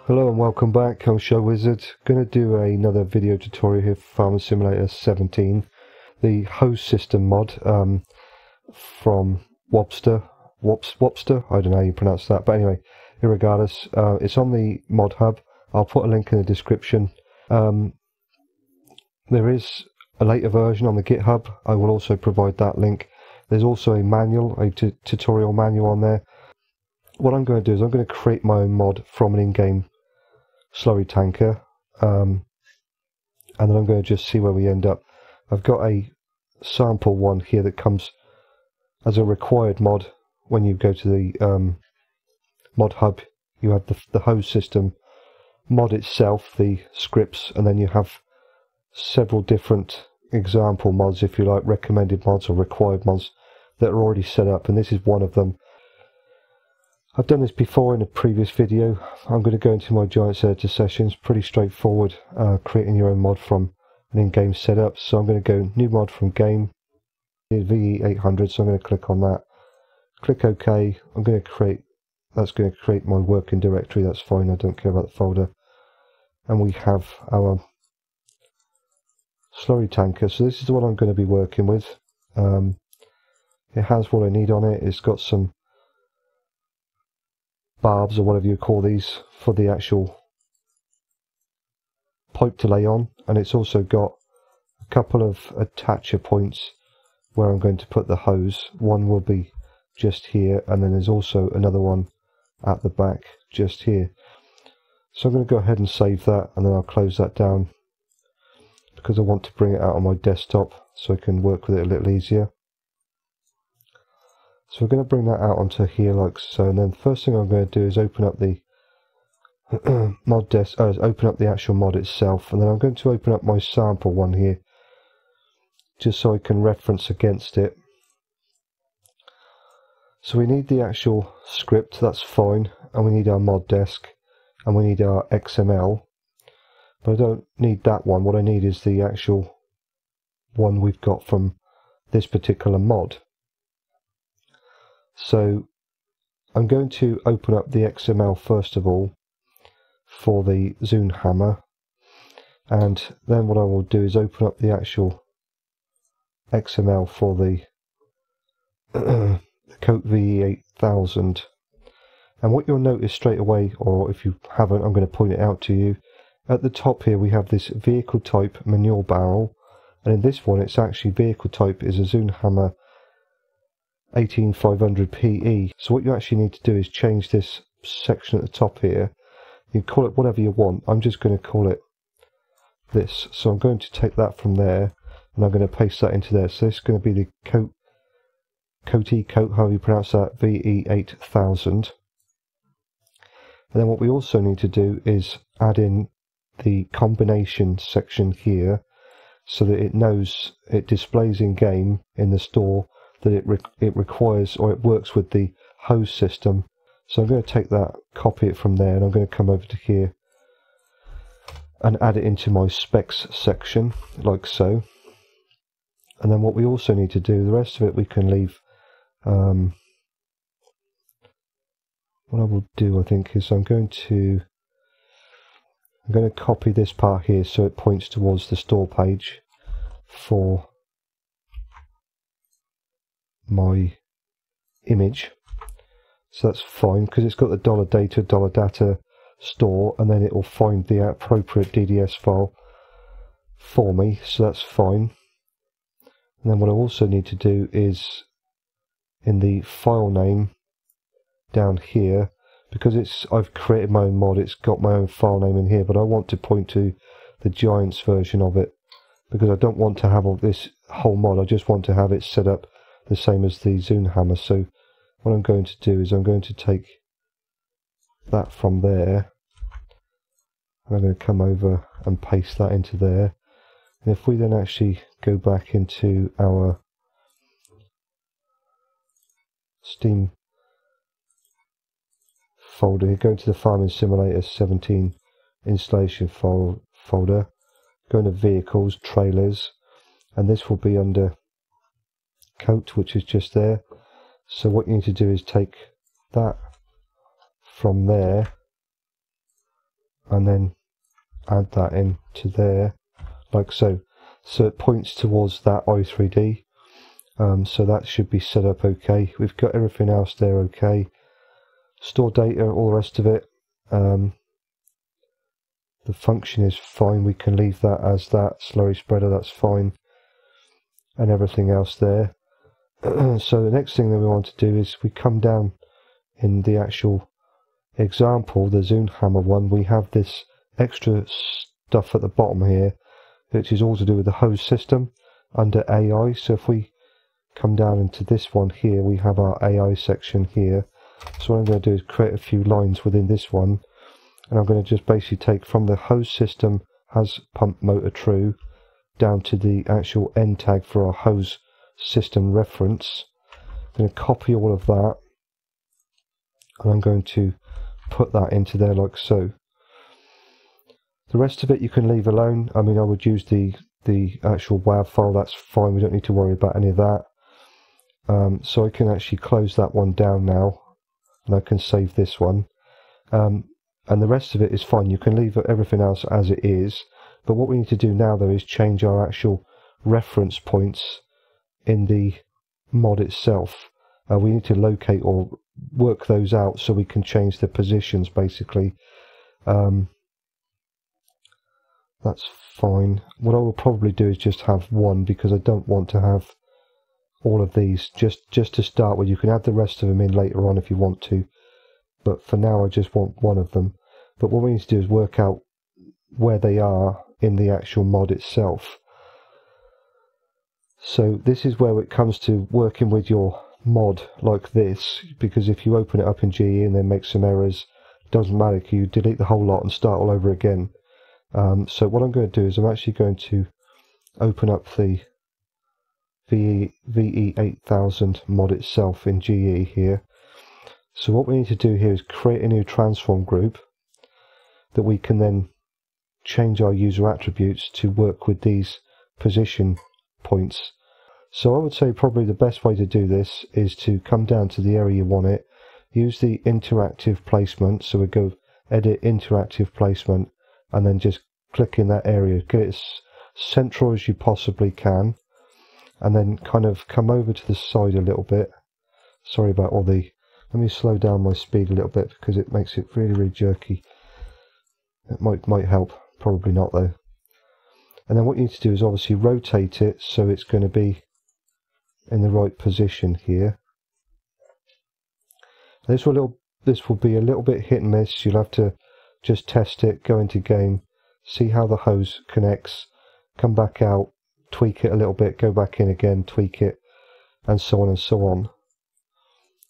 Hello and welcome back. I'm ShyWizard. Going to do another video tutorial here for Farming Simulator 17, the host system mod from Wopster. Wopster? I don't know how you pronounce that, but anyway, irregardless, it's on the mod hub. I'll put a link in the description. There is a later version on the GitHub. I will also provide that link. There's also a manual, a tutorial manual on there. What I'm going to do is I'm going to create my own mod from an in-game slurry tanker, and then I'm going to just see where we end up. I've got a sample one here that comes as a required mod. When you go to the mod hub, you have the host system mod itself, the scripts, and then you have several different example mods, if you like, recommended mods or required mods that are already set up, and this is one of them. I've done this before in a previous video. I'm going to go into my Giants Editor sessions. Pretty straightforward, creating your own mod from an in-game setup. So I'm going to go new mod from game, VE800, so I'm going to click on that. Click OK. I'm going to create, that's going to create my working directory. That's fine, I don't care about the folder. And we have our slurry tanker. So this is the one I'm going to be working with. It has what I need on it. It's got some barbs or whatever you call these for the actual pipe to lay on, and it's also got a couple of attacher points where I'm going to put the hose. One will be just here, and then there's also another one at the back just here. So I'm going to go ahead and save that, and then I'll close that down because I want to bring it out on my desktop so I can work with it a little easier. So we're going to bring that out onto here like so, and then the first thing I'm going to do is open up the mod desk, open up the actual mod itself, and then I'm going to open up my sample one here just so I can reference against it. So we need the actual script, that's fine, and we need our mod desk, and we need our XML, but I don't need that one. What I need is the actual one we've got from this particular mod. So I'm going to open up the XML first of all for the Zune hammer, and then what I will do is open up the actual XML for the Coat VE8000. And what you'll notice straight away, or if you haven't, I'm going to point it out to you. At the top here we have this vehicle type manure barrel, and in this one it's actually vehicle type is a Zune hammer 18500 PE. So what you actually need to do is change this section at the top here. You can call it whatever you want. I'm just going to call it this. So I'm going to take that from there and I'm going to paste that into there. So this is going to be the coat, however you pronounce that, VE8000. And then what we also need to do is add in the combination section here so that it knows, it displays in game in the store that it requires, or it works with the host system. So I'm going to take that, copy it from there, and I'm going to come over to here and add it into my specs section like so. And then what we also need to do, the rest of it we can leave. What I will do, I think, is I'm going to copy this part here so it points towards the store page for my image. So that's fine because it's got the $data store, and then it will find the appropriate DDS file for me, so that's fine. And then what I also need to do is in the file name down here, because I've created my own mod, it's got my own file name in here, but I want to point to the Giants version of it because I don't want to have all this whole mod. I just want to have it set up the same as the Zune hammer. So what I'm going to do is I'm going to take that from there, and I'm going to come over and paste that into there. And if we then actually go back into our Steam folder, go into the Farming Simulator 17 installation folder, go into vehicles, trailers, and this will be under coat, which is just there. So what you need to do is take that from there and then add that into there, like so. So it points towards that i3D. So that should be set up okay. We've got everything else there okay. Store data, all the rest of it. The function is fine. We can leave that as that slurry spreader. That's fine. And everything else there. So the next thing that we want to do is we come down in the actual example, the Zoom Hammer one. We have this extra stuff at the bottom here, which is all to do with the host system under AI. So if we come down into this one here, we have our AI section here. So what I'm going to do is create a few lines within this one, and I'm going to just basically take from the host system has pump motor true down to the actual end tag for our hose system reference. I'm going to copy all of that, and I'm going to put that into there like so. The rest of it you can leave alone. I mean, I would use the actual WAV file. That's fine. We don't need to worry about any of that. So I can actually close that one down now, and I can save this one. And the rest of it is fine. You can leave everything else as it is. But what we need to do now, though, is change our actual reference points in the mod itself. We need to locate or work those out so we can change the positions, basically. That's fine. What I will probably do is just have one, because I don't want to have all of these. Just to start with, you can add the rest of them in later on if you want to, but for now I just want one of them. But what we need to do is work out where they are in the actual mod itself. So this is where it comes to working with your mod like this, because if you open it up in GE and then make some errors, it doesn't matter. You delete the whole lot and start all over again. So what I'm going to do is I'm actually going to open up the VE8000 mod itself in GE here. So what we need to do here is create a new transform group that we can then change our user attributes to work with these position points. So I would say probably the best way to do this is to come down to the area you want it, use the interactive placement. So we go edit interactive placement, and then just click in that area, get it as central as you possibly can, and then kind of come over to the side a little bit. Sorry about all the, let me slow down my speed a little bit because it makes it really jerky. It might help, probably not though. And then what you need to do is obviously rotate it so it's going to be in the right position here. This will be a little bit hit and miss. You'll have to just test it, go into game, see how the hose connects, come back out, tweak it a little bit, go back in again, tweak it, and so on and so on.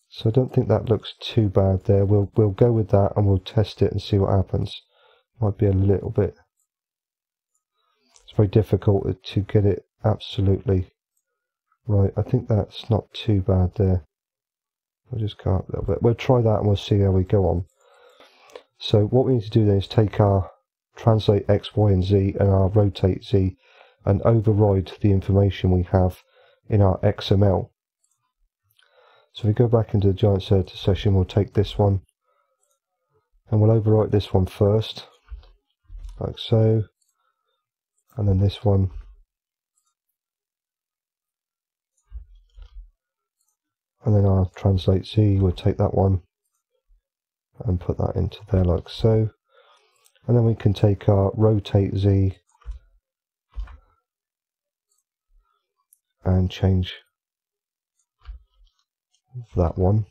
So I don't think that looks too bad there. We'll go with that and we'll test it and see what happens. Might be a little bit, it's very difficult to get it absolutely right. I think that's not too bad there. I'll just go up a little bit. We'll try that and we'll see how we go on. So what we need to do then is take our translate X, Y and Z and our rotate Z and override the information we have in our XML. So if we go back into the Giant Editor session, we'll take this one and we'll overwrite this one first, like so, and then this one, and then our translate Z, we'll take that one and put that into there like so, and then we can take our rotate Z and change that one,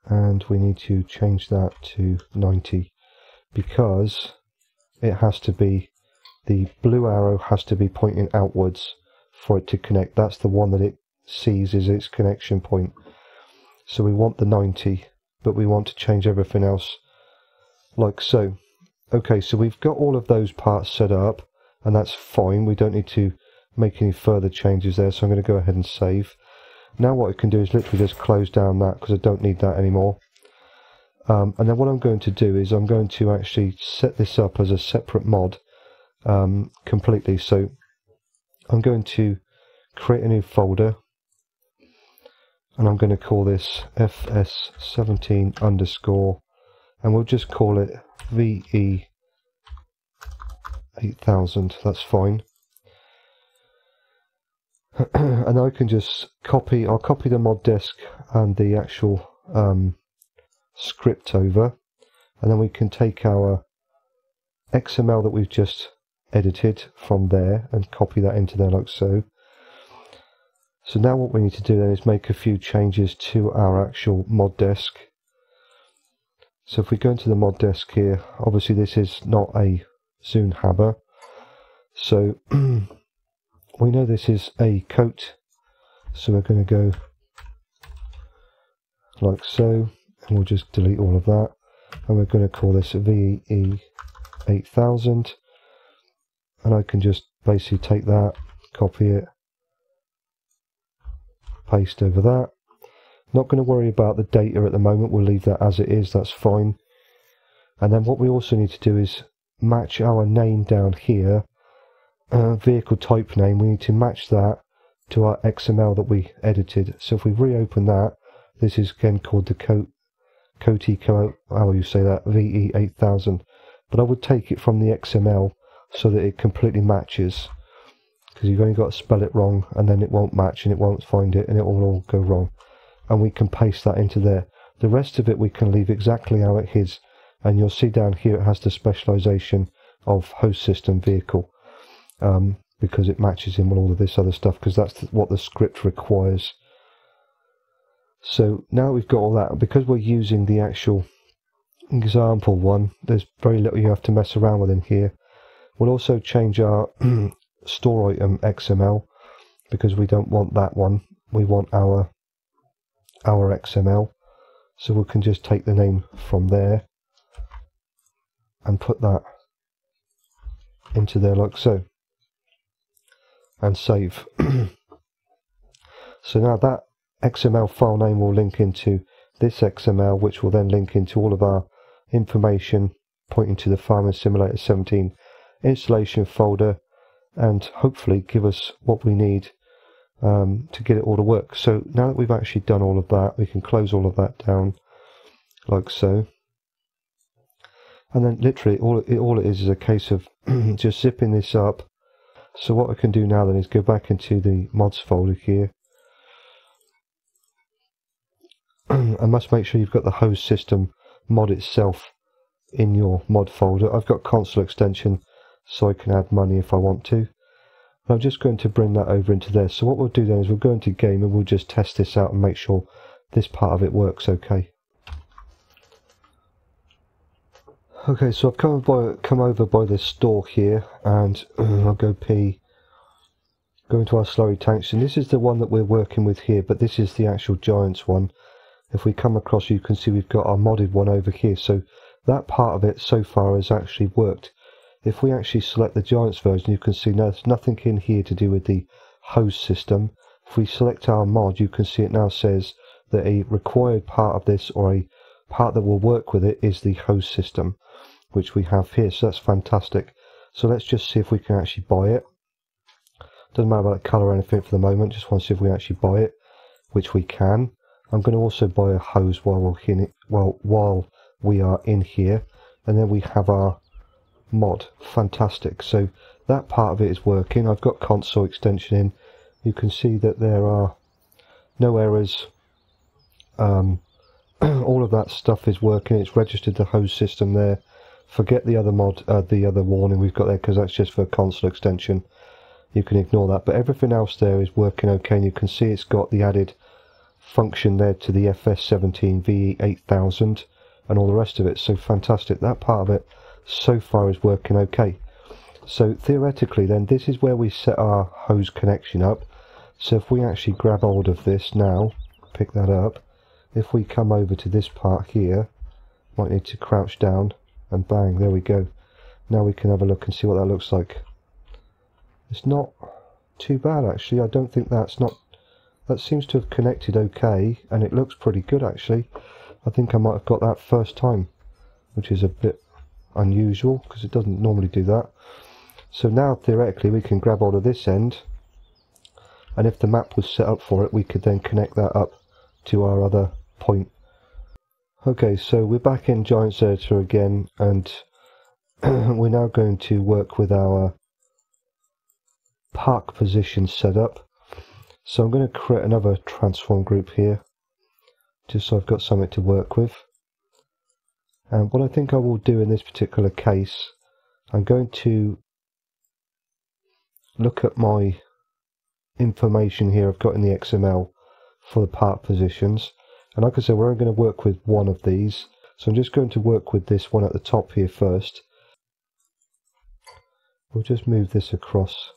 and we need to change that to 90 because it has to be, the blue arrow has to be pointing outwards for it to connect. That's the one that it sees as its connection point. So we want the 90, but we want to change everything else like so. Okay, so we've got all of those parts set up, and that's fine. We don't need to make any further changes there, so I'm going to go ahead and save. Now what I can do is literally just close down that because I don't need that anymore. And then what I'm going to do is I'm going to actually set this up as a separate mod completely. So I'm going to create a new folder, and I'm going to call this FS17 underscore, and we'll just call it VE8000. That's fine. And I can just I'll copy the mod disk and the actual script over, and then we can take our XML that we've just edited from there and copy that into there like so. So now what we need to do then is make a few changes to our actual mod disk. So if we go into the mod disk here, obviously this is not a Zune Haber, so we know this is a coat, so we're going to go like so, and we'll just delete all of that, and we're going to call this VE8000, and I can just basically take that, copy it, paste over that. Not going to worry about the data at the moment, we'll leave that as it is, that's fine. And then what we also need to do is match our name down here, vehicle type name, we need to match that to our XML that we edited. So if we reopen that, this is again called the how you say that, VE8000, but I would take it from the XML so that it completely matches, because you've only got to spell it wrong and then it won't match and it won't find it and it will all go wrong, and we can paste that into there. The rest of it we can leave exactly how it is, and you'll see down here it has the specialization of host system vehicle, because it matches in with all of this other stuff, because that's what the script requires. So now we've got all that, because we're using the actual example one, there's very little you have to mess around with in here. We'll also change our store item XML, because we don't want that one, we want our XML. So we can just take the name from there and put that into there like so, and save. So now that XML file name will link into this XML, which will then link into all of our information pointing to the Farming Simulator 17 installation folder, and hopefully give us what we need to get it all to work. So now that we've actually done all of that, we can close all of that down like so, and then literally all it is a case of just zipping this up. So what I can do now then is go back into the mods folder here, I must make sure you've got the host system mod itself in your mod folder. I've got console extension so I can add money if I want to. I'm just going to bring that over into there. So what we'll do then is we'll go into game and we'll just test this out and make sure this part of it works okay. Okay, so I've come over by the store here, and I'll go into our slurry tanks, and this is the one that we're working with here, but this is the actual Giants one. If we come across, you can see we've got our modded one over here, so that part of it so far has actually worked. If we actually select the Giants version, you can see there's nothing in here to do with the host system. If we select our mod, you can see it now says that a required part of this, or a part that will work with it, is the host system, which we have here, so that's fantastic. So let's just see if we can actually buy it. Doesn't matter about the colour or anything for the moment, just want to see if we actually buy it, which we can. I'm going to also buy a hose while we are in here, and then we have our mod. Fantastic. So that part of it is working. I've got console extension in. You can see that there are no errors. All of that stuff is working. It's registered the host system there. Forget the other mod, the other warning we've got there, because that's just for console extension. You can ignore that, but everything else there is working okay, and you can see it's got the added function there to the FS17 VE8000 and all the rest of it. So fantastic. That part of it so far is working okay. So theoretically then, this is where we set our hose connection up. So if we actually grab hold of this now, pick that up, if we come over to this part here, might need to crouch down, and bang, there we go. Now we can have a look and see what that looks like. It's not too bad actually. I don't think that seems to have connected okay, and it looks pretty good actually. I think I might have got that first time, which is a bit unusual because it doesn't normally do that. So now theoretically we can grab hold of this end, and if the map was set up for it, we could then connect that up to our other point. Okay, so we're back in Giants Editor again, and we're now going to work with our park position setup. So I'm going to create another transform group here, just so I've got something to work with. And what I think I will do in this particular case, I'm going to look at my information here I've got in the XML for the park positions. And like I said, we're only going to work with one of these. So I'm just going to work with this one at the top here first. We'll just move this across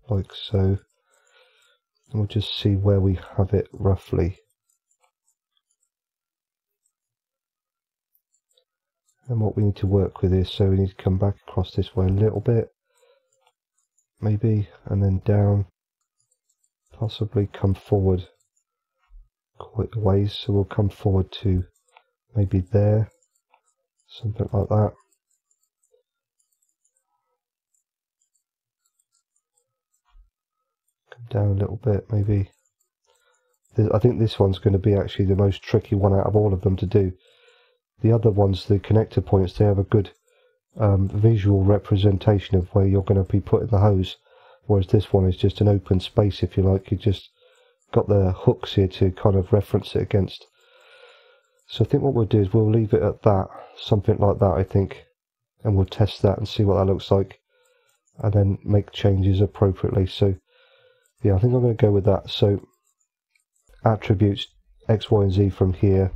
like so. And we'll just see where we have it roughly. And what we need to work with is, so we need to come back across this way a little bit. Maybe, and then down. Possibly come forward quite a ways, so we'll come forward to maybe there, something like that. Come down a little bit, maybe. I think this one's going to be actually the most tricky one out of all of them to do. The other ones, the connector points, they have a good visual representation of where you're going to be putting the hose, whereas this one is just an open space, if you like. You just got the hooks here to kind of reference it against. So I think what we'll do is we'll leave it at that, something like that, I think, and we'll test that and see what that looks like, and then make changes appropriately. So yeah, I think I'm going to go with that. So attributes X, Y and Z from here,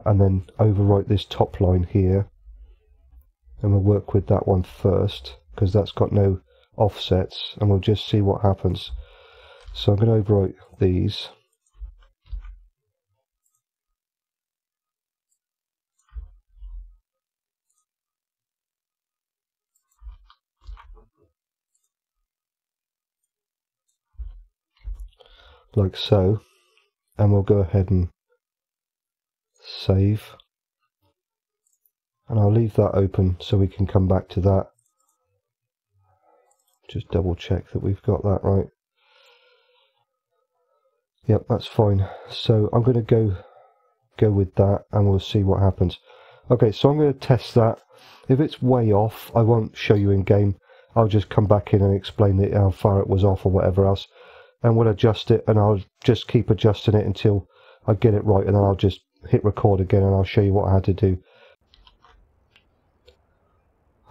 and then overwrite this top line here, and we'll work with that one first because that's got no offsets, and we'll just see what happens. So I'm going to overwrite these. Like so, and we'll go ahead and save, and I'll leave that open so we can come back to that. Just double check that we've got that right. Yep, that's fine. So I'm going to go with that, and we'll see what happens. Okay, so I'm going to test that. If it's way off, I won't show you in game. I'll just come back in and explain it, how far it was off or whatever else, and we'll adjust it, and I'll just keep adjusting it until I get it right, and then I'll just hit record again and I'll show you what I had to do.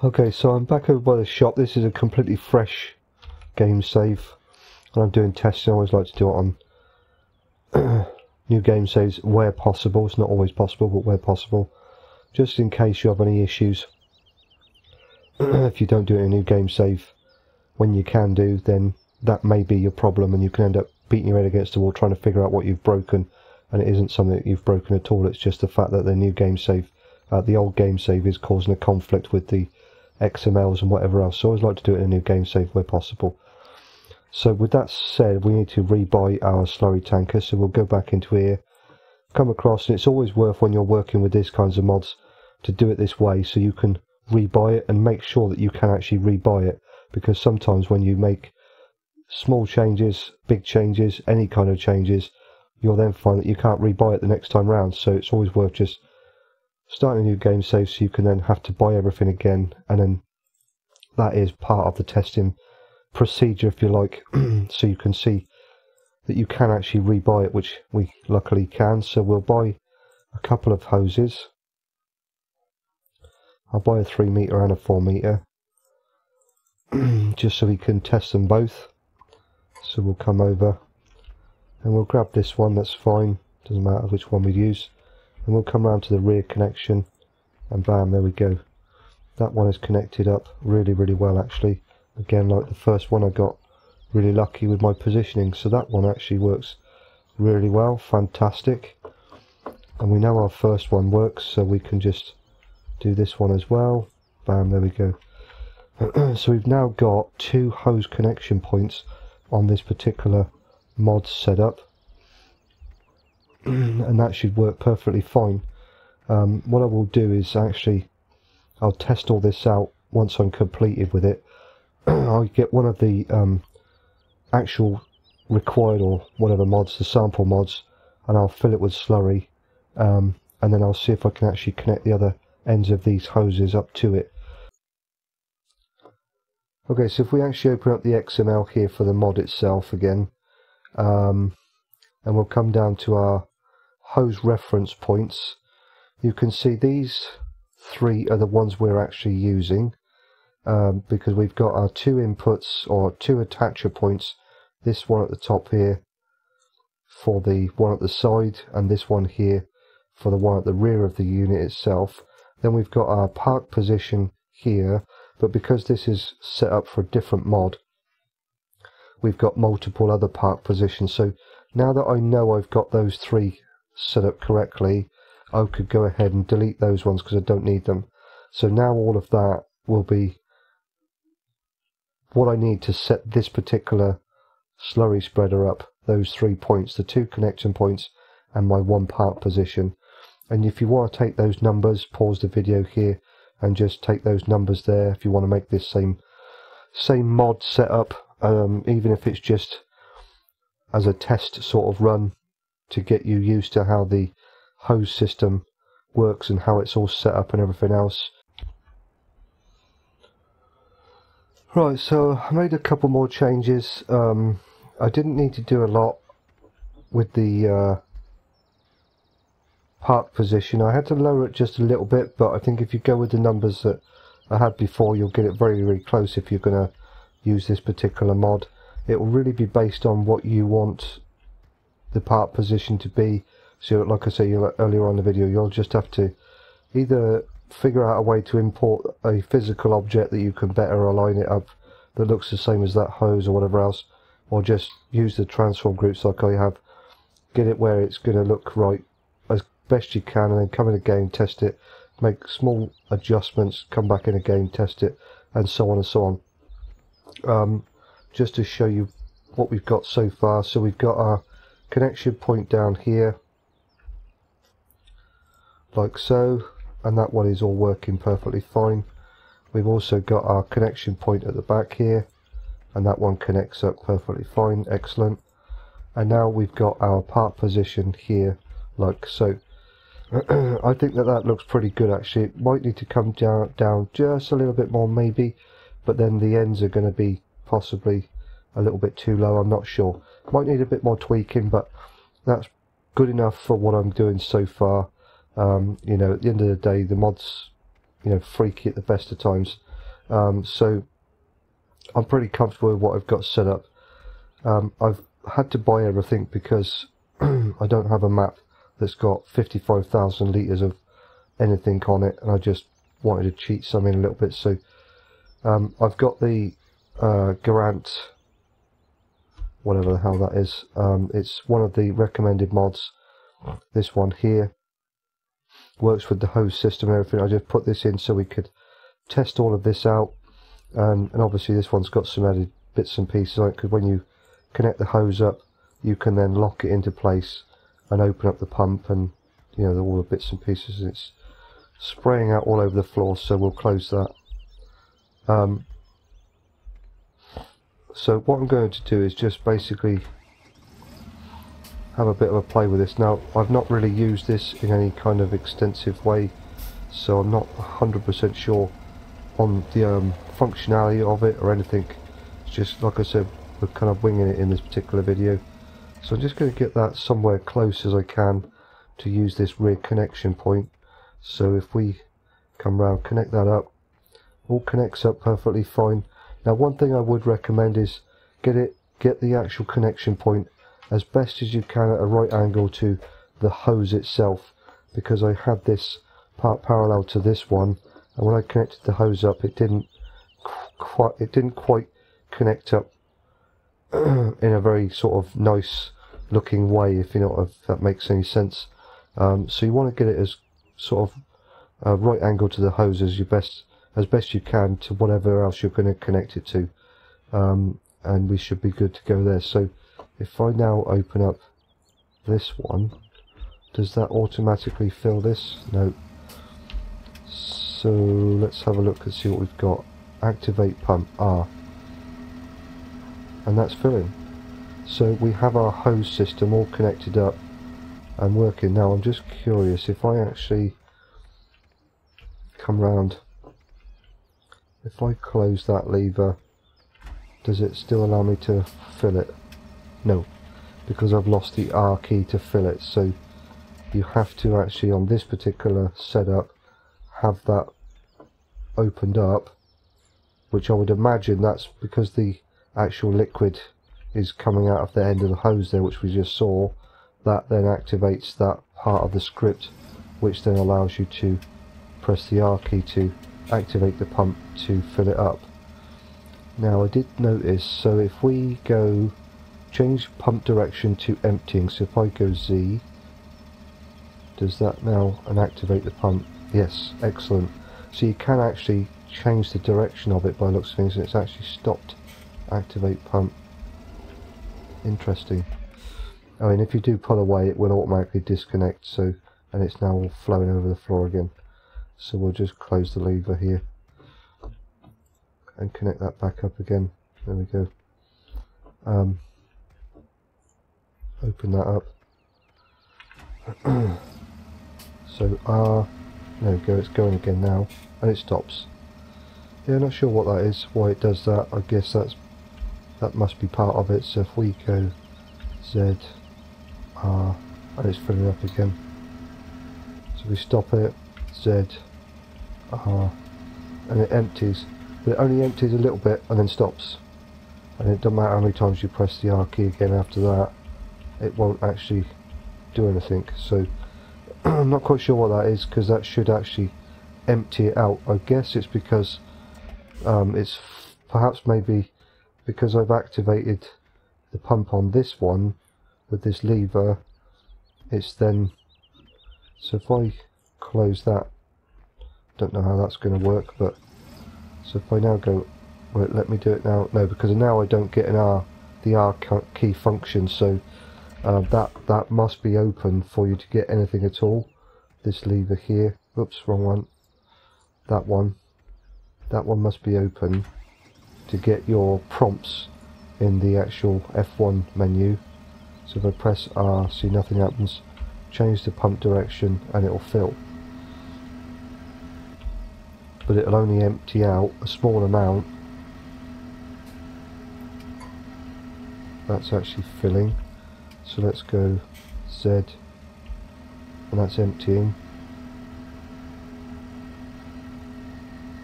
Okay, so I'm back over by the shop. This is a completely fresh game save, and I'm doing testing. I always like to do it on new game saves where possible. It's not always possible, but where possible, just in case you have any issues. If you don't do it in a new game save when you can do, then that may be your problem, and you can end up beating your head against the wall trying to figure out what you've broken, and it isn't something that you've broken at all. It's just the fact that the new game save, the old game save, is causing a conflict with the XMLs and whatever else. So I always like to do it in a new game save where possible. So with that said, we need to rebuy our slurry tanker, so we'll go back into here, come across, and it's always worth, when you're working with these kinds of mods, to do it this way so you can rebuy it, and make sure that you can actually rebuy it, because sometimes when you make small changes, big changes, any kind of changes, you'll then find that you can't rebuy it the next time round. So it's always worth just starting a new game save so you can then have to buy everything again, and then that is part of the testing procedure, if you like, so you can see that you can actually rebuy it, which we luckily can. So we'll buy a couple of hoses. I'll buy a 3 meter and a 4 meter just so we can test them both. So we'll come over and we'll grab this one, that's fine, doesn't matter which one we use, and we'll come around to the rear connection, and bam, there we go. That one is connected up really, really well actually. Again, like the first one, I got really lucky with my positioning, so that one actually works really well, fantastic. And we know our first one works, so we can just do this one as well. Bam, there we go. So we've now got 2 hose connection points on this particular mod setup, and that should work perfectly fine. What I will do is actually, I'll test all this out once I'm completed with it. I'll get one of the actual required or whatever mods, the sample mods. and I'll fill it with slurry, and then I'll see if I can actually connect the other ends of these hoses up to it. Okay, so if we actually open up the XML here for the mod itself again, and we'll come down to our hose reference points, you can see these three are the ones we're actually using, because we've got our two inputs or two attacher points, this one at the top here for the one at the side, and this one here for the one at the rear of the unit itself. Then we've got our park position here, but because this is set up for a different mod, we've got multiple other park positions. So now that I know I've got those three set up correctly, I could go ahead and delete those ones because I don't need them. So now all of that will be what I need to set this particular slurry spreader up, those 3 points, the 2 connection points and my 1 park position. And if you want to take those numbers, pause the video here and just take those numbers there if you want to make this same mod setup, even if it's just as a test sort of run to get you used to how the hose system works and how it's all set up and everything else. Right, so I made a couple more changes. I didn't need to do a lot with the park position. I had to lower it just a little bit, but I think if you go with the numbers that I had before, you'll get it very, very close if you're going to use this particular mod. It will really be based on what you want the park position to be. So like I say earlier on in the video, you'll just have to either figure out a way to import a physical object that you can better align it up that looks the same as that hose or whatever else, or just use the transform groups like I have, get it where it's going to look right as best you can, and then come in again, test it, make small adjustments, come back in again, test it, and so on and so on. Just to show you what we've got so far. So we've got our connection point down here like so, and that one is all working perfectly fine. We've also got our connection point at the back here, and that one connects up perfectly fine, excellent. And now we've got our park position here like so. I think that looks pretty good actually. It might need to come down just a little bit more maybe, but then the ends are going to be possibly a little bit too low, I'm not sure. Might need a bit more tweaking, but that's good enough for what I'm doing so far. You know, at the end of the day, the mod's, you know, freaky at the best of times. So I'm pretty comfortable with what I've got set up. I've had to buy everything because I don't have a map that's got 55,000 litres of anything on it, and I just wanted to cheat some in a little bit. So I've got the Garant, whatever the hell that is. It's one of the recommended mods. This one here works with the hose system and everything. I just put this in so we could test all of this out, and obviously this one's got some added bits and pieces on it, because when you connect the hose up you can then lock it into place and open up the pump, and you know, all the bits and pieces. It's spraying out all over the floor, so we'll close that. So what I'm going to do is just basically have a bit of a play with this. Now, I've not really used this in any kind of extensive way, so I'm not 100% sure on the functionality of it or anything. It's just, like I said, we're kind of winging it in this particular video. So I'm just going to get that somewhere close as I can to use this rear connection point. So if we come round, connect that up, all connects up perfectly fine. Now, one thing I would recommend is get the actual connection point as best as you can at a right angle to the hose itself, because I had this part parallel to this one, and when I connected the hose up, it didn't quite connect up in a very sort of nice looking way, if you know, if that makes any sense. So you want to get it as sort of right angle to the hose as best you can to whatever else you're going to connect it to, and we should be good to go there. So if I now open up this one, does that automatically fill this? No. So let's have a look and see what we've got. Activate pump, and that's filling. So we have our hose system all connected up and working. Now I'm just curious, if I actually come round, if I close that lever, does it still allow me to fill it? No, because I've lost the R key to fill it. So you have to actually, on this particular setup, have that opened up, which I would imagine that's because the actual liquid is coming out of the end of the hose there, which we just saw. That then activates that part of the script, which then allows you to press the R key to activate the pump to fill it up. Now I did notice, so if we go change pump direction to emptying, so if I go Z, does that now activate the pump? Yes, excellent. So you can actually change the direction of it by looks of things, and it's actually stopped activate pump. Interesting. I mean, if you do pull away, it will automatically disconnect, so, and it's now all flowing over the floor again. So we'll just close the lever here and connect that back up again. There we go. Open that up. So there we go, it's going again now, and it stops. Yeah, not sure what that is, why it does that. I guess that must be part of it. So if we go Z, R, and it's filling up again. So we stop it, Z, R, and it empties. But it only empties a little bit and then stops. And it doesn't matter how many times you press the R key again after that, it won't actually do anything. So I'm not quite sure what that is, because that should actually empty it out. I guess it's because it's perhaps maybe because I've activated the pump on this one with this lever. It's then, so if I close that, don't know how that's going to work, but so if I now go, well, let me do it now. No, because now I don't get the R key function. So that must be open for you to get anything at all. This lever here, oops, wrong one. That one must be open to get your prompts in the actual F1 menu. So if I press R, see nothing happens, change the pump direction and it will fill. But it'll only empty out a small amount. That's actually filling. So let's go Z, and that's emptying.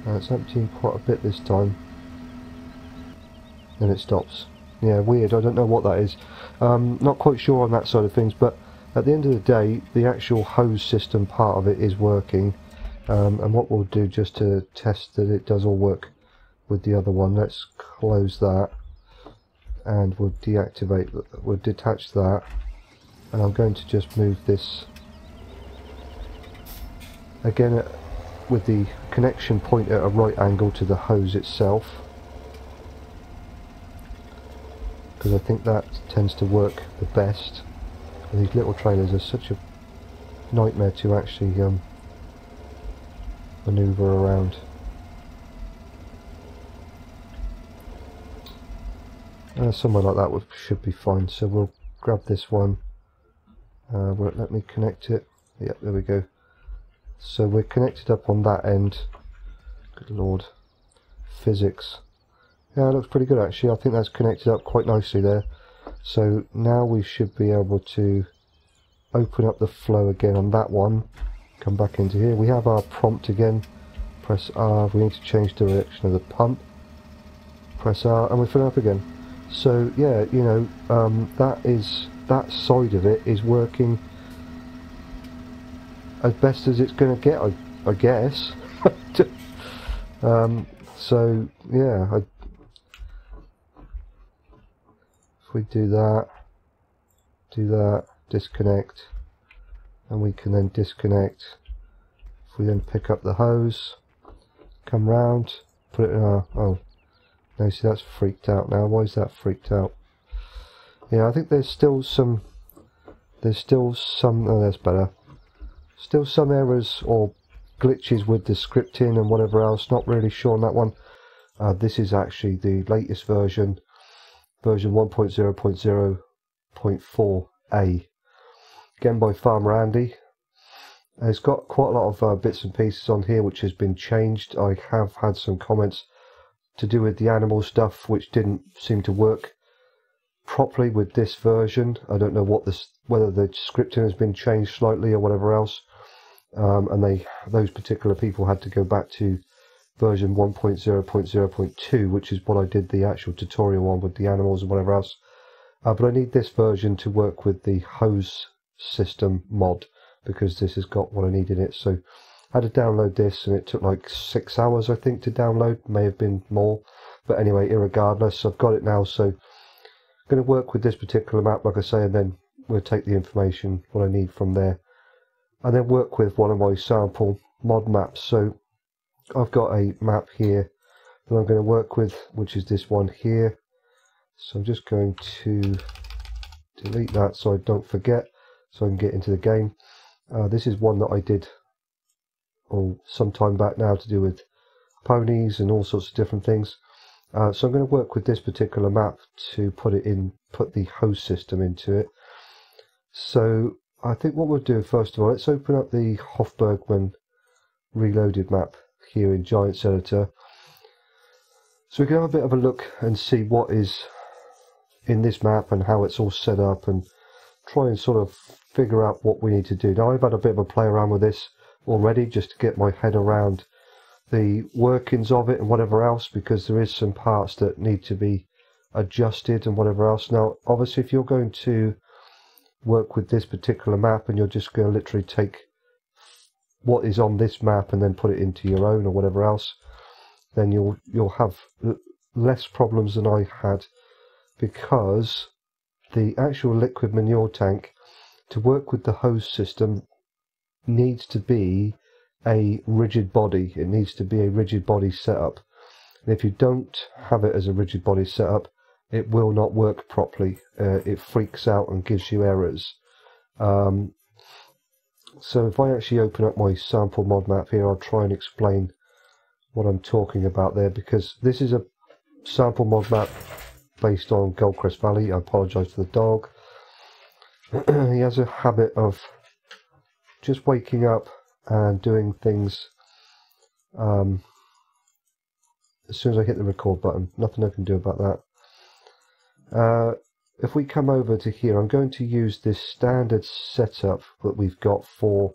And it's emptying quite a bit this time. Then it stops. Yeah, weird, I don't know what that is. Not quite sure on that side of things, but at the end of the day, the actual hose system part of it is working. And what we'll do, just to test that it does all work with the other one, let's close that and we'll deactivate, we'll detach that, and I'm going to just move this again with the connection point at a right angle to the hose itself, because I think that tends to work the best. And these little trailers are such a nightmare to actually maneuver around. Somewhere like that should be fine. So we'll grab this one. Won't let me connect it. Yep, there we go. So we're connected up on that end. Good lord. Physics. Yeah, it looks pretty good actually. I think that's connected up quite nicely there. So now we should be able to open up the flow again on that one. Come back into here. We have our prompt again. Press R. We need to change direction of the pump. Press R and we fill it up again. So yeah, you know, that side of it is working as best as it's going to get, I guess. So yeah, if we do that, disconnect, and we can then disconnect. If we then pick up the hose, come round, put it in our, oh, no, see that's freaked out now. Why is that freaked out? Yeah, I think there's still some, oh, that's better. Still some errors or glitches with the scripting and whatever else. Not really sure on that one. This is actually the latest version 1.0.0.4a. again by Farmer Andy. It's got quite a lot of bits and pieces on here which has been changed. I have had some comments to do with the animal stuff which didn't seem to work properly with this version. I don't know whether the scripting has been changed slightly or whatever else, and those particular people had to go back to version 1.0.0.2, which is what I did the actual tutorial on with the animals and whatever else. But I need this version to work with the hose system mod, because this has got what I need in it. So I had to download this, and it took like 6 hours I think to download, may have been more, but anyway, irregardless, I've got it now. So I'm going to work with this particular map, like I say, and then we'll take the information what I need from there, and then work with one of my sample mod maps. So I've got a map here that I'm going to work with, which is this one here. So I'm just going to delete that so I don't forget, so I can get into the game. This is one that I did some time back now to do with ponies and all sorts of different things. So I'm going to work with this particular map to put the host system into it. So I think what we'll do first of all, let's open up the HofBergman reloaded map here in Giants Editor, so we can have a bit of a look and see what is in this map and how it's all set up, and try and sort of figure out what we need to do. Now I've had a bit of a play around with this already just to get my head around the workings of it and whatever else, because there is some parts that need to be adjusted and whatever else. Now obviously if you're going to work with this particular map and you're just going to literally take what is on this map and then put it into your own or whatever else, then you'll have less problems than I had, because the actual liquid manure tank, to work with the hose system, needs to be a rigid body. It needs to be a rigid body setup, and if you don't have it as a rigid body setup, it will not work properly. It freaks out and gives you errors. So if I actually open up my sample mod map here, I'll try and explain what I'm talking about there, because this is a sample mod map based on Goldcrest Valley. I apologise for the dog. He has a habit of just waking up and doing things as soon as I hit the record button. Nothing I can do about that. If we come over to here, I'm going to use this standard setup that we've got for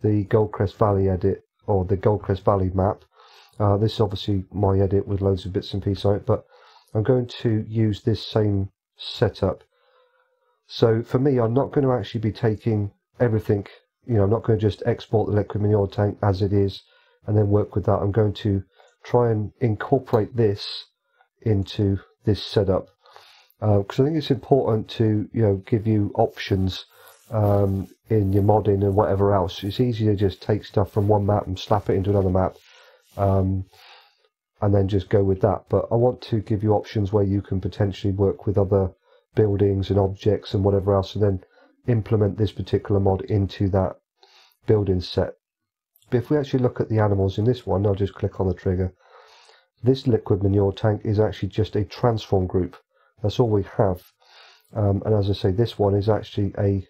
the Goldcrest Valley edit, or the Goldcrest Valley map. This is obviously my edit with loads of bits and pieces on it, but I'm going to use this same setup. So for me, I'm not going to actually be taking everything, I'm not going to just export the liquid manure tank as it is and then work with that. I'm going to try and incorporate this into this setup, because I think it's important to give you options in your modding and whatever else. It's easy to just take stuff from one map and slap it into another map, and then just go with that. But I want to give you options where you can potentially work with other buildings and objects and whatever else, and then implement this particular mod into that building set. But if we actually look at the animals in this one, I'll just click on the trigger. This liquid manure tank is actually just a transform group. That's all we have. And as I say, this one is actually a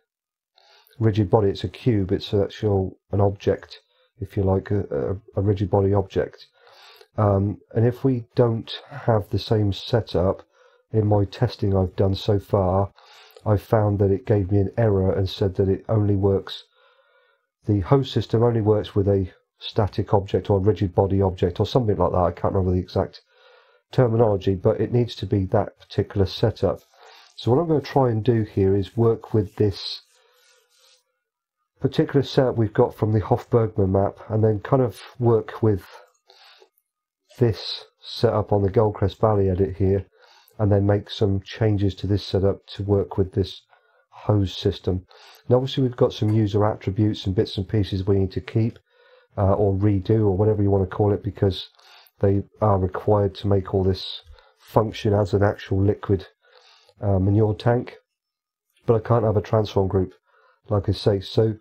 rigid body. It's a cube. It's an object, if you like, a rigid body object. And if we don't have the same setup, in my testing I've done so far, I found that it gave me an error and said that it only works, the host system only works with a static object or a rigid body object or something like that. I can't remember the exact terminology, but it needs to be that particular setup. So what I'm going to try and do here is work with this particular setup we've got from the HofBergman map, and then kind of work with this setup on the Goldcrest Valley edit here, and then make some changes to this setup to work with this hose system. And obviously we've got some user attributes and bits and pieces we need to keep or redo, or whatever you want to call it, because they are required to make all this function as an actual liquid manure tank. But I can't have a transform group, like I say. So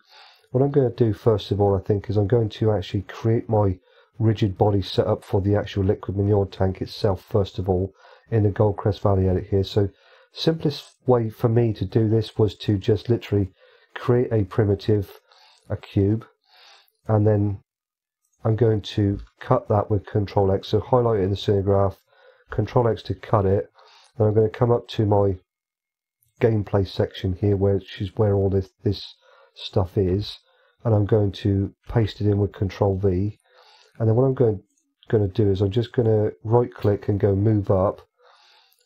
what I'm going to do first of all, I think, is I'm going to actually create my rigid body setup for the actual liquid manure tank itself first of all in the Goldcrest Valley edit here. So simplest way for me to do this was to just literally create a primitive, a cube, and then I'm going to cut that with Control X. So highlight it in the scene graph, Control X to cut it, and I'm going to come up to my gameplay section here, which is where all this stuff is, and I'm going to paste it in with Control V. And then what I'm going to do is I'm just going to right click and go move up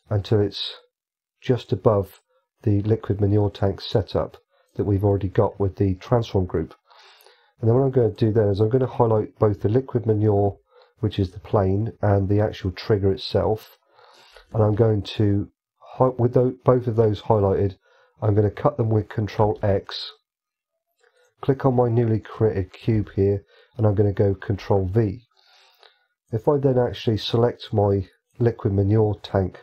until it's just above the liquid manure tank setup that we've already got with the transform group. And then what I'm going to do then is I'm going to highlight both the liquid manure, which is the plane, and the actual trigger itself. And I'm going to, with both of those highlighted, I'm going to cut them with Control X. Click on my newly created cube here, and I'm going to go Control V. If I then actually select my liquid manure tank,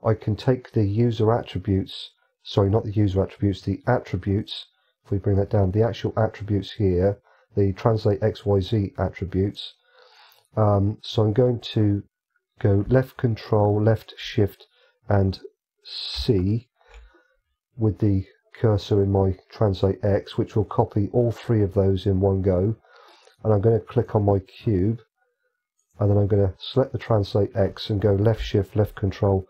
I can take the user attributes, sorry, not the user attributes, the attributes, if we bring that down, the actual attributes here, the translate XYZ attributes. So I'm going to go left control, left shift and C with the cursor in my translate X, which will copy all three of those in one go. And I'm going to click on my cube, and then I'm going to select the translate X and go left shift, left control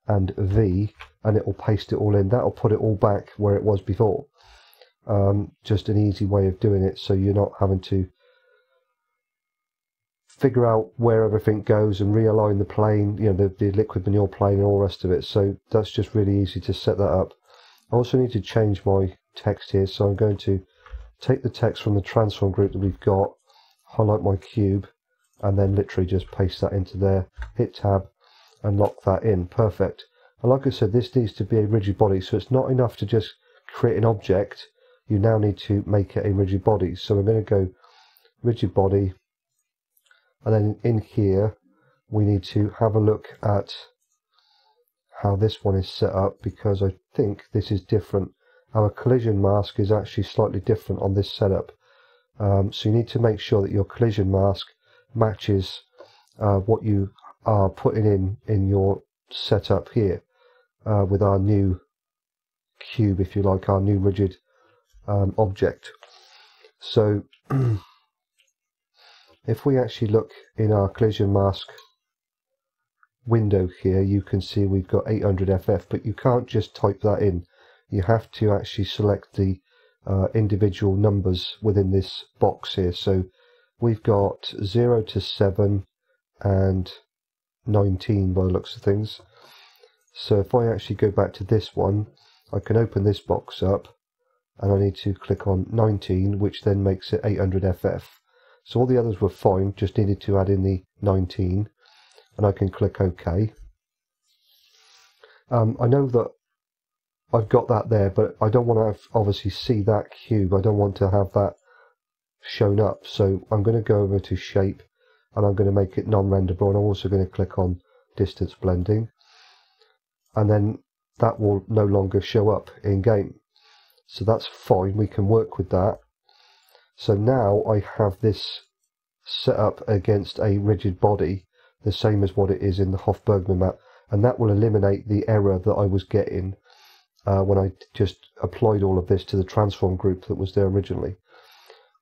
and V, and it will paste it all in. That will put it all back where it was before. Just an easy way of doing it, so you're not having to figure out where everything goes and realign the plane, you know, the liquid manure plane and all the rest of it. So that's just really easy to set that up. I also need to change my text here, so I'm going to take the text from the transform group that we've got, highlight my cube, and then literally just paste that into there, hit tab and lock that in. Perfect. And like I said, this needs to be a rigid body, so it's not enough to just create an object. You now need to make it a rigid body. So we're going to go rigid body, and then in here we need to have a look at how this one is set up, because I think this is different. Our collision mask is actually slightly different on this setup. So you need to make sure that your collision mask matches what you are putting in your setup here with our new cube, if you like, our new rigid object. So if we actually look in our collision mask window here, you can see we've got 800 FF, but you can't just type that in. You have to actually select the individual numbers within this box here. So we've got 0 to 7 and 19 by the looks of things. So if I actually go back to this one, I can open this box up, and I need to click on 19, which then makes it 800 FF. So all the others were fine, just needed to add in the 19, and I can click OK. I know that I've got that there, but I don't want to obviously see that cube. I don't want to have that shown up. So I'm going to go over to shape, and I'm going to make it non-renderable, and I'm also going to click on distance blending, and then that will no longer show up in game. So that's fine, we can work with that. So now I have this set up against a rigid body, the same as what it is in the HofBergman map, and that will eliminate the error that I was getting when I just applied all of this to the transform group that was there originally.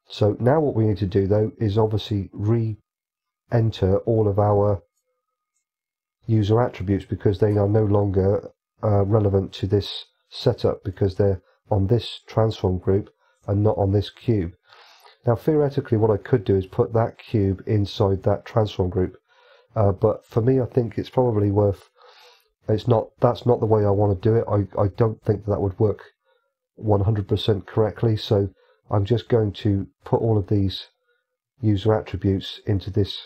So now what we need to do though is obviously re-enter all of our user attributes, because they are no longer relevant to this setup, because they're on this transform group and not on this cube. Now theoretically what I could do is put that cube inside that transform group, but for me I think it's probably worth, that's not the way I want to do it. I don't think that would work 100% correctly, so I'm just going to put all of these user attributes into this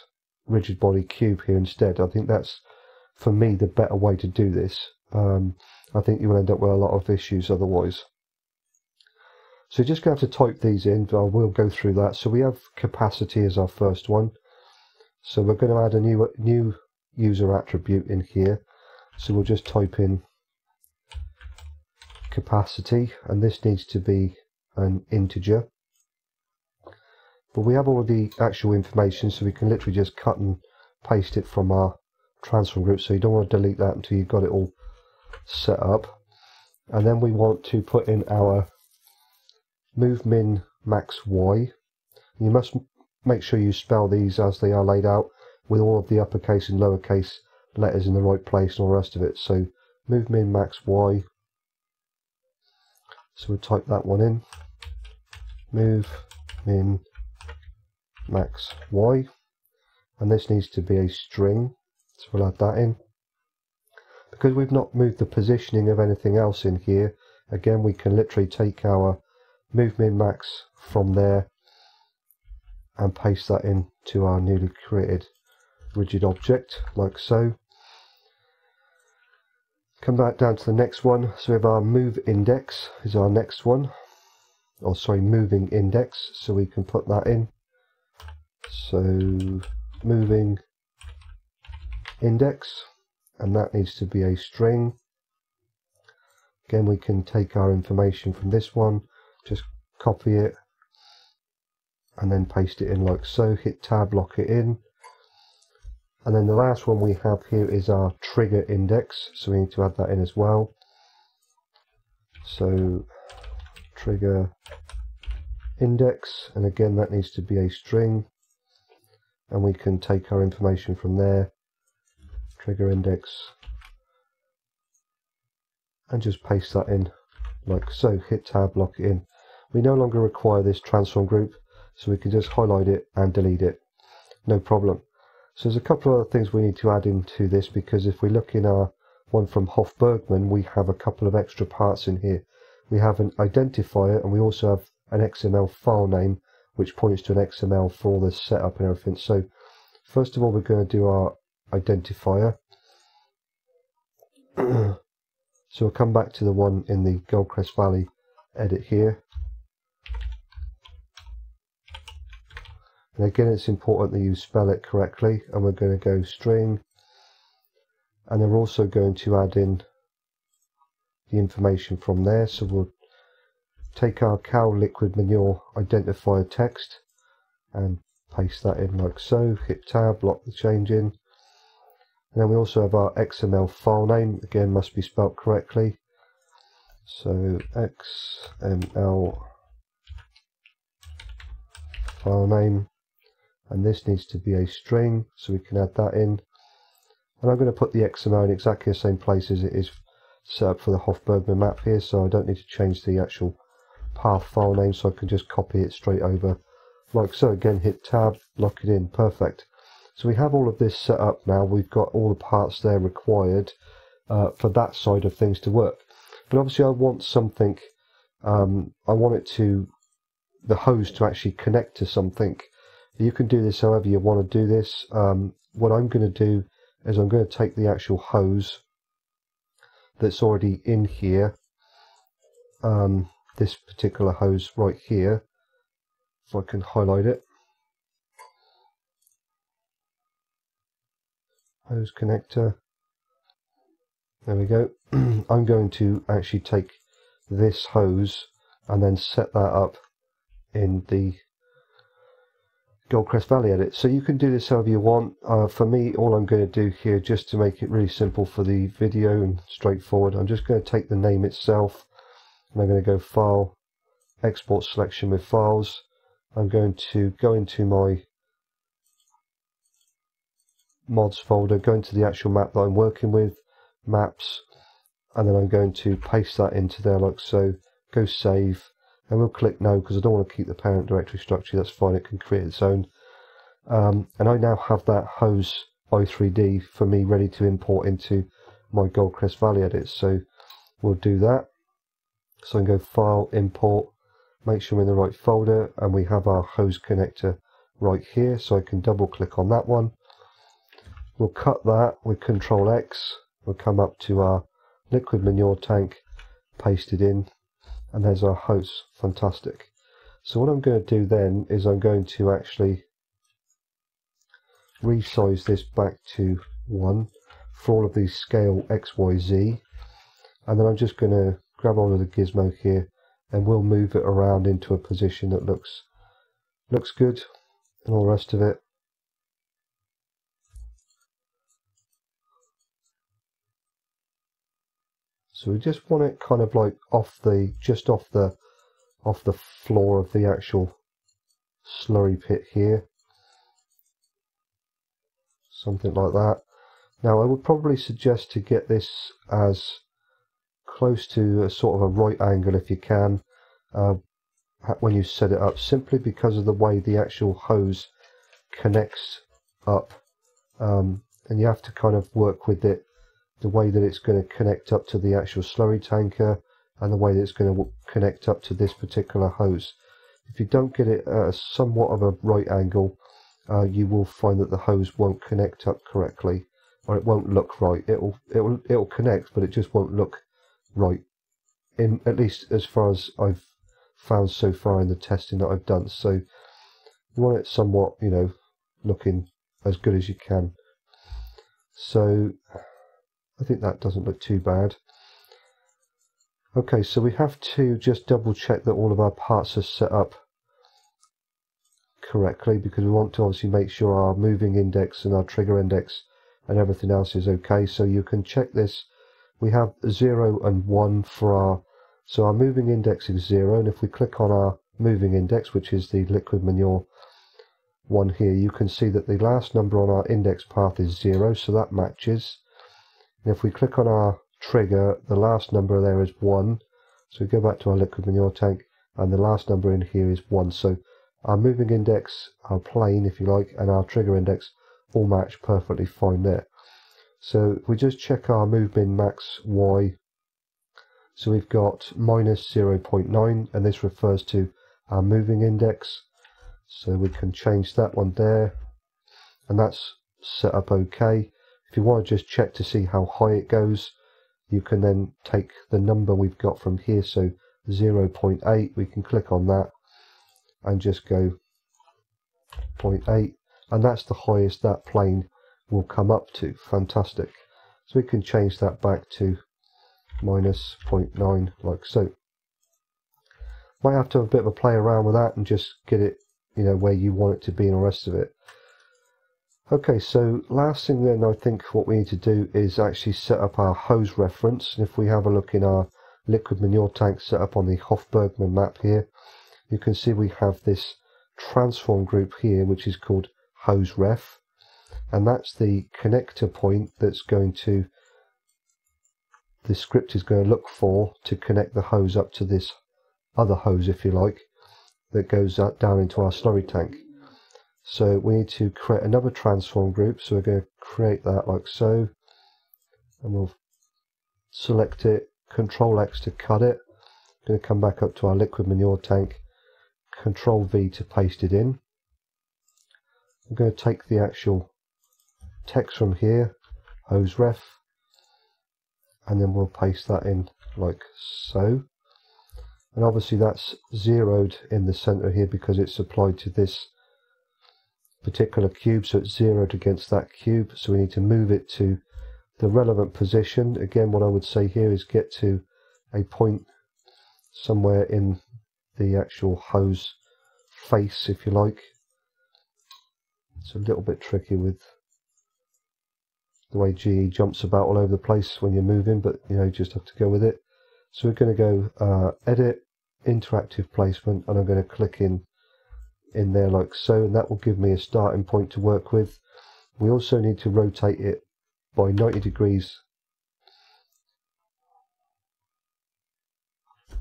rigid body cube here instead. I think that's, for me, the better way to do this. I think you will end up with a lot of issues otherwise. So you're just going to have to type these in, but I will go through that. So we have capacity as our first one. So we're going to add a new user attribute in here. So we'll just type in capacity, and this needs to be an integer. But we have all of the actual information, so we can literally just cut and paste it from our transform group. So you don't want to delete that until you've got it all set up. And then we want to put in our move min max y. You must make sure you spell these as they are laid out with all of the uppercase and lowercase letters in the right place and all the rest of it. So move min max y. So we'll type that one in. Move min max y. And this needs to be a string. So we'll add that in. Because we've not moved the positioning of anything else in here, again we can literally take our move min max from there and paste that in to our newly created rigid object, like so. Come back down to the next one. So we have our move index is our next one, or sorry, moving index, so we can put that in. So moving index, and that needs to be a string. Again, we can take our information from this one, just copy it and then paste it in like so. Hit tab, lock it in. And then the last one we have here is our trigger index, so we need to add that in as well. So trigger index, and again that needs to be a string, and we can take our information from there, trigger index, and just paste that in like so. Hit tab, lock it in. We no longer require this transform group, so we can just highlight it and delete it, no problem. So there's a couple of other things we need to add into this, because if we look in our one from HofBergman, we have a couple of extra parts in here. We have an identifier, and we also have an XML file name which points to an XML for all the setup and everything. So first of all, we're going to do our identifier. So we'll come back to the one in the Goldcrest Valley edit here. And again, it's important that you spell it correctly, and we're going to go string, and then we're also going to add in the information from there. So we'll take our cow liquid manure identifier text and paste that in like so. Hit tab, lock the change in. And then we also have our XML file name, again must be spelled correctly. So XML file name, and this needs to be a string, so we can add that in. And I'm going to put the XML in exactly the same place as it is set up for the HofBergman map here, so I don't need to change the actual path file name, so I can just copy it straight over like so. Again, hit tab, lock it in, perfect. So we have all of this set up now. We've got all the parts there required for that side of things to work. But obviously I want something, I want it to, the hose to actually connect to something. You can do this however you want to do this. What I'm going to do is I'm going to take the actual hose that's already in here, this particular hose right here, if I can highlight it, hose connector, there we go. I'm going to actually take this hose and then set that up in the Goldcrest Valley edit. So you can do this however you want. For me, all I'm going to do here, just to make it really simple for the video and straightforward, I'm just going to take the name itself, and I'm going to go File, Export Selection with Files. I'm going to go into my mods folder, go into the actual map that I'm working with, maps, and then I'm going to paste that into there like so. Go save, and we'll click no because I don't want to keep the parent directory structure. That's fine, it can create its own. And I now have that hose i3D for me ready to import into my Goldcrest Valley edit. So we'll do that. So I can go File, Import, make sure we're in the right folder, and we have our hose connector right here. So I can double click on that one. We'll cut that with Control X. We'll come up to our liquid manure tank, paste it in, and there's our hose. Fantastic. So what I'm going to do then is I'm going to actually resize this back to 1 for all of these scale X, Y, Z, and then I'm just going to grab hold of the gizmo here, and we'll move it around into a position that looks good, and all the rest of it. So we just want it kind of like just off the off the floor of the actual slurry pit here. Something like that. Now I would probably suggest to get this as close to a sort of a right angle if you can when you set it up, simply because of the way the actual hose connects up, and you have to kind of work with it the way that it's going to connect up to the actual slurry tanker and the way that it's going to connect up to this particular hose. If you don't get it at somewhat of a right angle, you will find that the hose won't connect up correctly, or it won't look right. It'll connect, but it just won't look right, in at least as far as I've found so far in the testing that I've done. So you want it somewhat, you know, looking as good as you can. So I think that doesn't look too bad. Okay, so we have to just double check that all of our parts are set up correctly, because we want to obviously make sure our moving index and our trigger index and everything else is okay. So you can check this. We have 0 and 1 for our, so our moving index is 0, and if we click on our moving index, which is the liquid manure one here, you can see that the last number on our index path is 0, so that matches. And if we click on our trigger, the last number there is 1, so we go back to our liquid manure tank, and the last number in here is 1. So our moving index, our plane if you like, and our trigger index all match perfectly fine there. So if we just check our movement max Y, so we've got minus 0.9, and this refers to our moving index. So we can change that one there, and that's set up okay. If you want to just check to see how high it goes, you can then take the number we've got from here, so 0.8, we can click on that and just go 0.8, and that's the highest that plane will come up to. Fantastic. So we can change that back to minus 0.9 like so. Might have to have a bit of a play around with that and just get it, you know, where you want it to be and the rest of it. Okay, so last thing then, I think what we need to do is actually set up our hose reference. And if we have a look in our liquid manure tank set up on the HofBergman map here, you can see we have this transform group here which is called hose ref, and that's the connector point that's going to, the script is going to look for to connect the hose up to this other hose, if you like, that goes down into our slurry tank. So we need to create another transform group, so we're going to create that like so, and we'll select it, Control X to cut it. I'm going to come back up to our liquid manure tank, Control V to paste it in. I'm going to take the actual text from here, hose ref, and then we'll paste that in like so. And obviously that's zeroed in the center here because it's applied to this particular cube, so it's zeroed against that cube. So we need to move it to the relevant position. Again, what I would say here is get to a point somewhere in the actual hose face, if you like. It's a little bit tricky with the way GE jumps about all over the place when you're moving, but you know, you just have to go with it. So we're going to go edit, interactive placement, and I'm going to click in there like so, and that will give me a starting point to work with. We also need to rotate it by 90 degrees.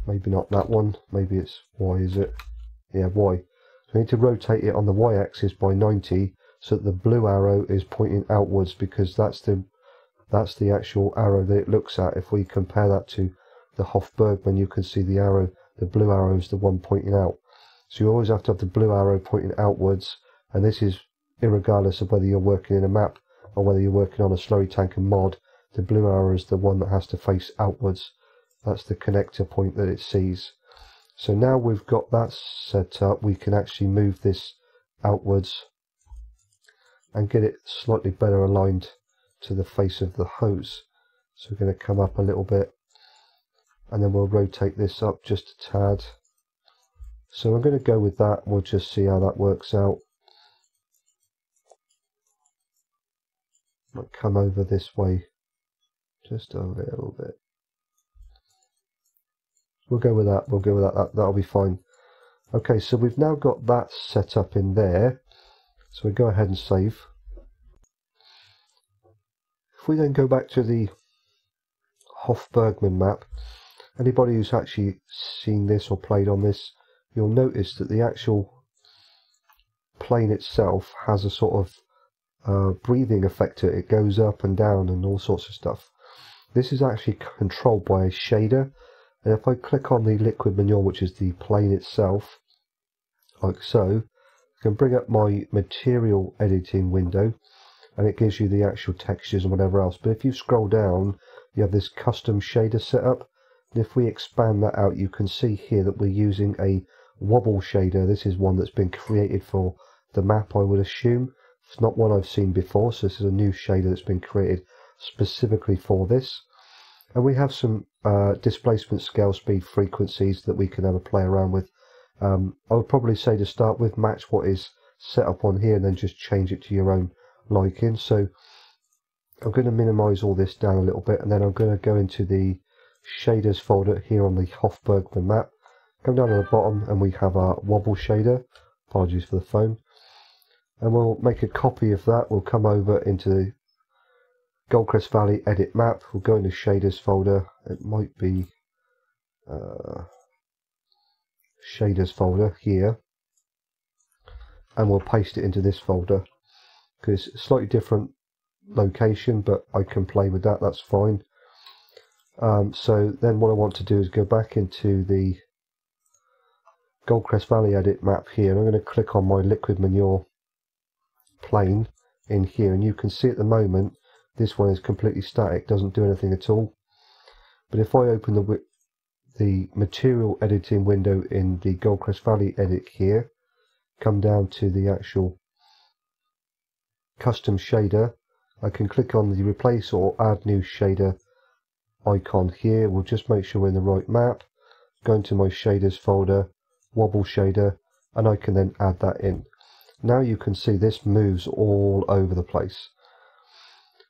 Maybe not that one, maybe it's Y, is it? Yeah, Y. So we need to rotate it on the Y axis by 90 so that the blue arrow is pointing outwards, because that's the actual arrow that it looks at. If we compare that to the HofBergman, you can see the arrow, the blue arrow is the one pointing out. So you always have to have the blue arrow pointing outwards, and this is irregardless of whether you're working in a map or whether you're working on a slurry tanker mod. The blue arrow is the one that has to face outwards. That's the connector point that it sees. So now we've got that set up, we can actually move this outwards and get it slightly better aligned to the face of the hose. So we're going to come up a little bit, and then we'll rotate this up just a tad. So I'm going to go with that. We'll just see how that works out. Might come over this way just a little bit. We'll go with that. We'll go with that. That'll be fine. Okay, so we've now got that set up in there. So we go ahead and save. If we then go back to the HofBergman map, anybody who's actually seen this or played on this, you'll notice that the actual plane itself has a sort of breathing effect to it. It goes up and down and all sorts of stuff. This is actually controlled by a shader, and if I click on the liquid manure, which is the plane itself, like so, I can bring up my material editing window, and it gives you the actual textures and whatever else. But if you scroll down, you have this custom shader set up, and if we expand that out, you can see here that we're using a wobble shader. This is one that's been created for the map, I would assume. It's not one I've seen before, so this is a new shader that's been created specifically for this. And we have some displacement, scale, speed, frequencies that we can have a play around with. I would probably say to start with, match what is set up on here and then just change it to your own liking. So I'm going to minimize all this down a little bit, and then I'm going to go into the shaders folder here on the HofBergman map. Come down to the bottom and we have our wobble shader. Apologies for the phone. And we'll make a copy of that. We'll come over into the Goldcrest Valley edit map. We'll go into shaders folder. It might be shaders folder here, and we'll paste it into this folder because it's a slightly different location, but I can play with that. That's fine. So then what I want to do is go back into the Goldcrest Valley edit map here, and I'm going to click on my liquid manure plane in here, and you can see at the moment this one is completely static, doesn't do anything at all. But if I open the material editing window in the Goldcrest Valley edit here, come down to the actual custom shader, I can click on the replace or add new shader icon here. We'll just make sure we're in the right map, go into my shaders folder, wobble shader, and I can then add that in. Now you can see this moves all over the place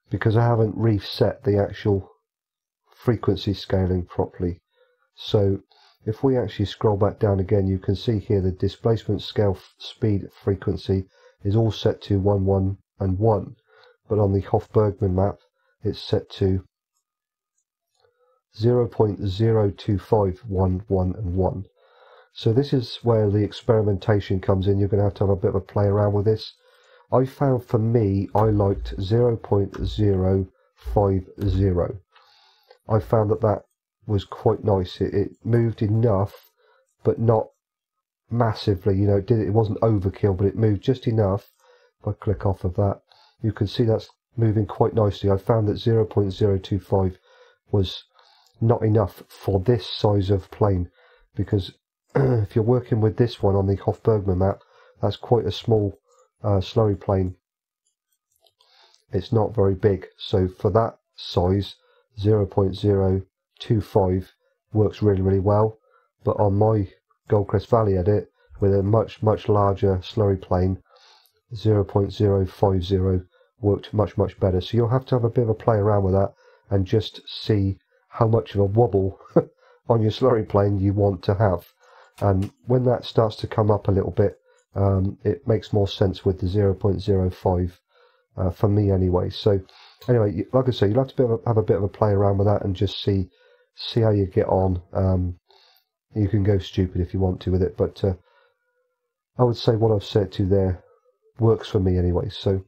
because I haven't reset the actual frequency scaling properly. So if we actually scroll back down again, you can see here the displacement, scale, speed, frequency is all set to 1, 1 and 1, but on the HofBergman map it's set to 0.025, 1, 1 and 1. So this is where the experimentation comes in. You're going to have a bit of a play around with this. I found for me, I liked 0.050. I found that was quite nice. It moved enough, but not massively. You know, it wasn't overkill, but it moved just enough. If I click off of that, you can see that's moving quite nicely. I found that 0.025 was not enough for this size of plane, because if you're working with this one on the HofBergman map, that's quite a small slurry plane. It's not very big, so for that size 0.025 works really well. But on my Goldcrest Valley edit with a much larger slurry plane, 0.050 worked much better. So you'll have to have a bit of a play around with that and just see how much of a wobble on your slurry plane you want to have. And when that starts to come up a little bit, it makes more sense with the 0.05 for me anyway. So anyway, like I say, you'll have to have a bit of a play around with that and just see how you get on. You can go stupid if you want to with it, but I would say what I've set to there works for me anyway. So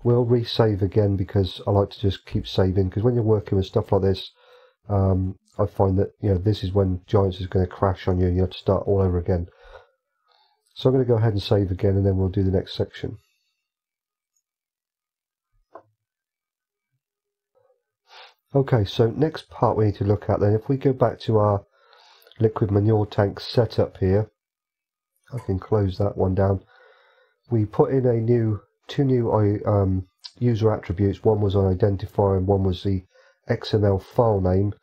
we'll resave again, because I like to just keep saving, because when you're working with stuff like this, I find that, you know, this is when Giants is going to crash on you and you have to start all over again. So I'm going to go ahead and save again, and then we'll do the next section. Okay, so next part we need to look at then, if we go back to our liquid manure tank setup here, I can close that one down. We put in two new user attributes. One was an identifier and one was the XML file name.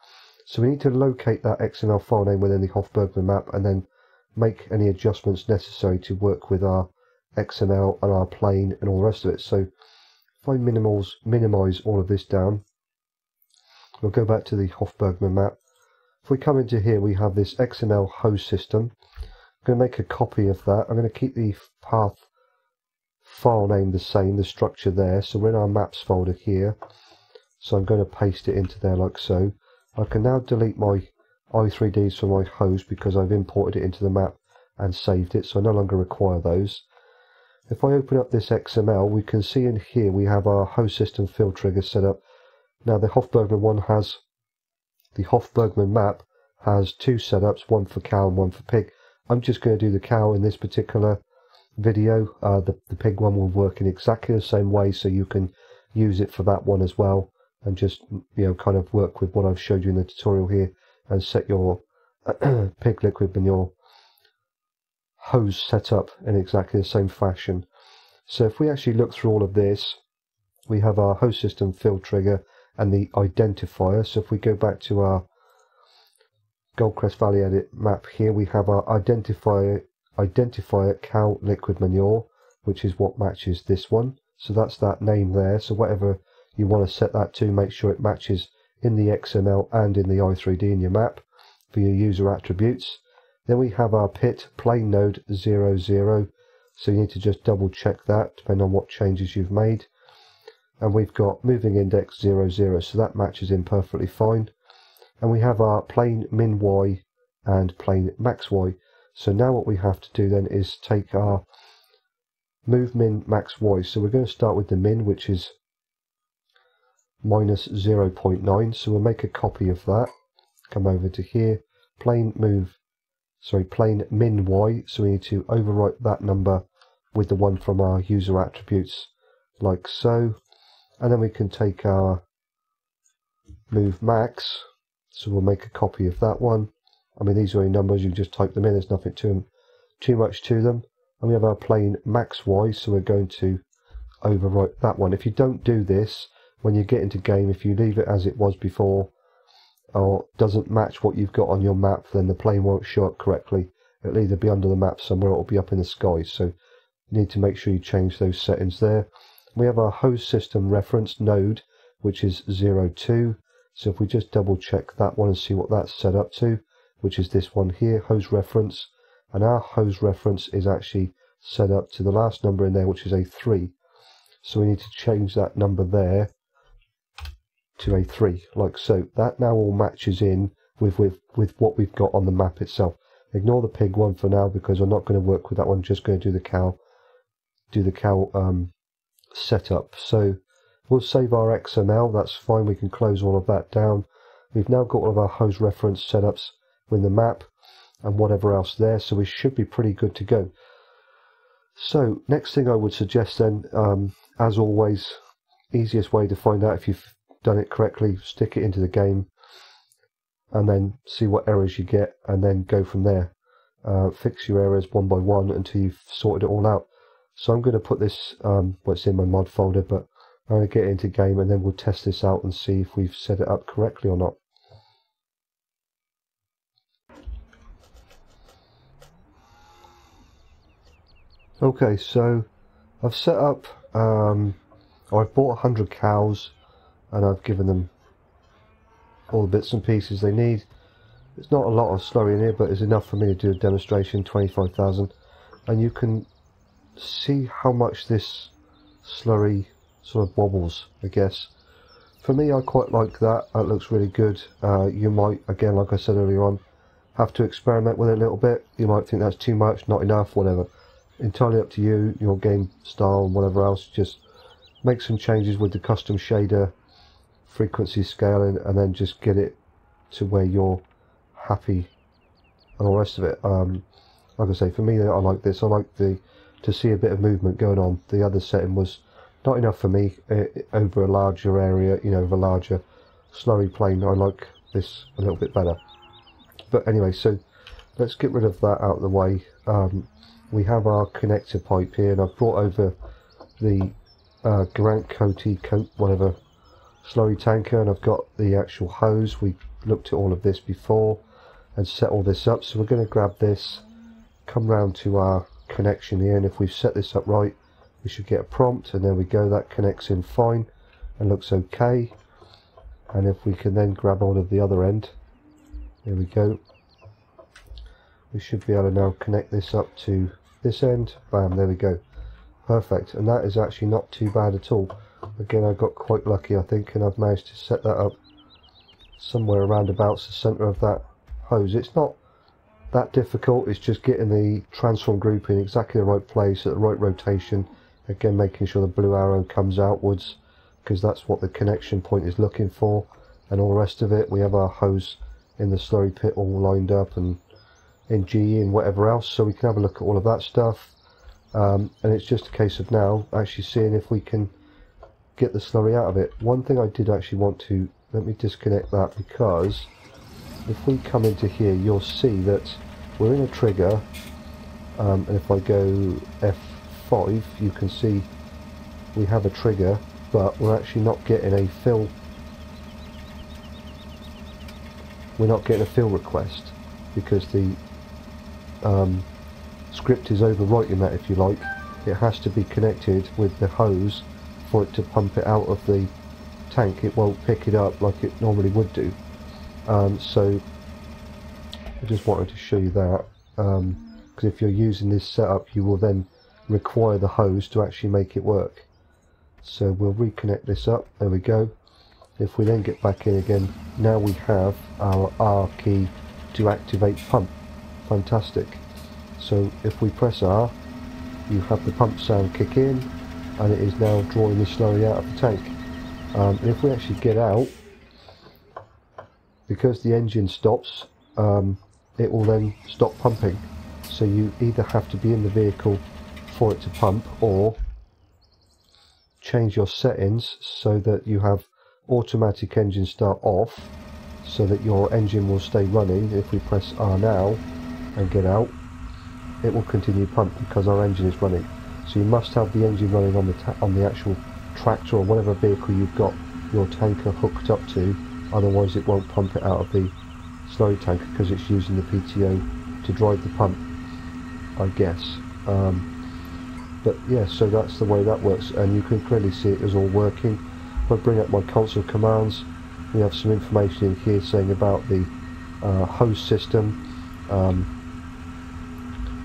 So we need to locate that XML file name within the HofBergman map and then make any adjustments necessary to work with our XML and our plane and all the rest of it. So if I minimize all of this down, we'll go back to the HofBergman map. If we come into here, we have this XML host system. I'm going to make a copy of that. I'm going to keep the path file name the same, the structure there. So we're in our maps folder here. So I'm going to paste it into there like so. I can now delete my i3ds from my host because I've imported it into the map and saved it, so I no longer require those. If I open up this XML, we can see in here we have our host system field trigger set up. Now the HofBergman map has two setups, one for cow and one for pig. I'm just going to do the cow in this particular video. The pig one will work in exactly the same way, so you can use it for that one as well, and just kind of work with what I've showed you in the tutorial here and set your pig liquid and your hose set up in exactly the same fashion. So if we actually look through all of this, we have our host system field trigger and the identifier. So if we go back to our Goldcrest Valley edit map here, we have our identifier cow liquid manure, which is what matches this one. So that's that name there. So whatever you want to set that to, make sure it matches in the XML and in the i3D in your map for your user attributes. Then we have our pit plain node 00, so you need to just double check that depending on what changes you've made. And we've got moving index 00, so that matches in perfectly fine. And we have our plain min y and plain max y. So now what we have to do then is take our move min max y. So we're going to start with the min, which is minus 0.9. So we'll make a copy of that. Come over to here, plain min y. So we need to overwrite that number with the one from our user attributes, like so. And then we can take our move max. So we'll make a copy of that one. I mean, these are only numbers, you just type them in, there's nothing too much to them. And we have our plain max y, so we're going to overwrite that one. If you don't do this, when you get into game, if you leave it as it was before, or doesn't match what you've got on your map, then the plane won't show up correctly. It'll either be under the map somewhere, or it'll be up in the sky. So you need to make sure you change those settings there. We have our host system reference node, which is 02. So if we just double check that one and see what that's set up to, which is this one here, host reference. And our host reference is actually set up to the last number in there, which is a 3. So we need to change that number there to a 3, like so. That now all matches in with what we've got on the map itself. Ignore the pig one for now because I'm not going to work with that one. Just going to do the cow setup. So we'll save our XML. That's fine. We can close all of that down. We've now got all of our host reference setups with the map and whatever else there. So we should be pretty good to go. So next thing I would suggest then, as always, easiest way to find out if you've done it correctly, stick it into the game and then see what errors you get and then go from there. Fix your errors one by one until you've sorted it all out. So I'm going to put this, it's in my mod folder, but I'm going to get it into game and then we'll test this out and see if we've set it up correctly or not. Okay, so I've set up, I've bought 100 cows and I've given them all the bits and pieces they need. It's not a lot of slurry in here, but it's enough for me to do a demonstration, 25,000. And you can see how much this slurry sort of wobbles, I guess. For me, I quite like that. That looks really good. You might, again, like I said earlier on, have to experiment with it a little bit. You might think that's too much, not enough, whatever. Entirely up to you, your game style and whatever else. Just make some changes with the custom shader, frequency scaling, and then just get it to where you're happy and all the rest of it. Like I say, for me, I like this. I like to see a bit of movement going on. The other setting was not enough for me over a larger area, over a larger slurry plane. I like this a little bit better. But anyway, so let's get rid of that out of the way. We have our connector pipe here, and I've brought over the Garant Coat, whatever, slurry tanker, and I've got the actual hose. We looked at all of this before and set all this up. So we're going to grab this, come round to our connection here, and if we've set this up right, we should get a prompt, and there we go. That connects in fine and looks okay. And if we can then grab hold of the other end, There we go. We should be able to now connect this up to this end. Bam, there we go. Perfect. And that is actually not too bad at all. Again, I got quite lucky, I think, and I've managed to set that up somewhere around about the centre of that hose. It's not that difficult, it's just getting the transform group in exactly the right place at the right rotation. Again, making sure the blue arrow comes outwards, because that's what the connection point is looking for, and all the rest of it. We have our hose in the slurry pit all lined up and in GE and whatever else, so we can have a look at all of that stuff. And it's just a case of now actually seeing if we can get the slurry out of it. One thing I did actually want to, let me disconnect that, because if we come into here you'll see that we're in a trigger, and if I go F5 you can see we have a trigger, but we're actually not getting a fill. We're not getting a fill request because the script is overwriting that, if you like. It has to be connected with the hose for it to pump it out of the tank. It won't pick it up like it normally would do. So I just wanted to show you that, because if you're using this setup you will then require the hose to actually make it work. So we'll reconnect this up. There we go. If we then get back in again, now we have our R key to activate pump. Fantastic. So if we press R, you have the pump sound kick in, and it is now drawing the slurry out of the tank. And if we actually get out, because the engine stops, it will then stop pumping. So you either have to be in the vehicle for it to pump, or change your settings so that you have automatic engine start off, so that your engine will stay running. If we press R now and get out, it will continue pump because our engine is running. So you must have the engine running on the actual tractor or whatever vehicle you've got your tanker hooked up to, otherwise it won't pump it out of the slurry tanker because it's using the PTO to drive the pump, I guess. But yeah, so that's the way that works, and you can clearly see it is all working. If I bring up my console commands, we have some information in here saying about the hose system.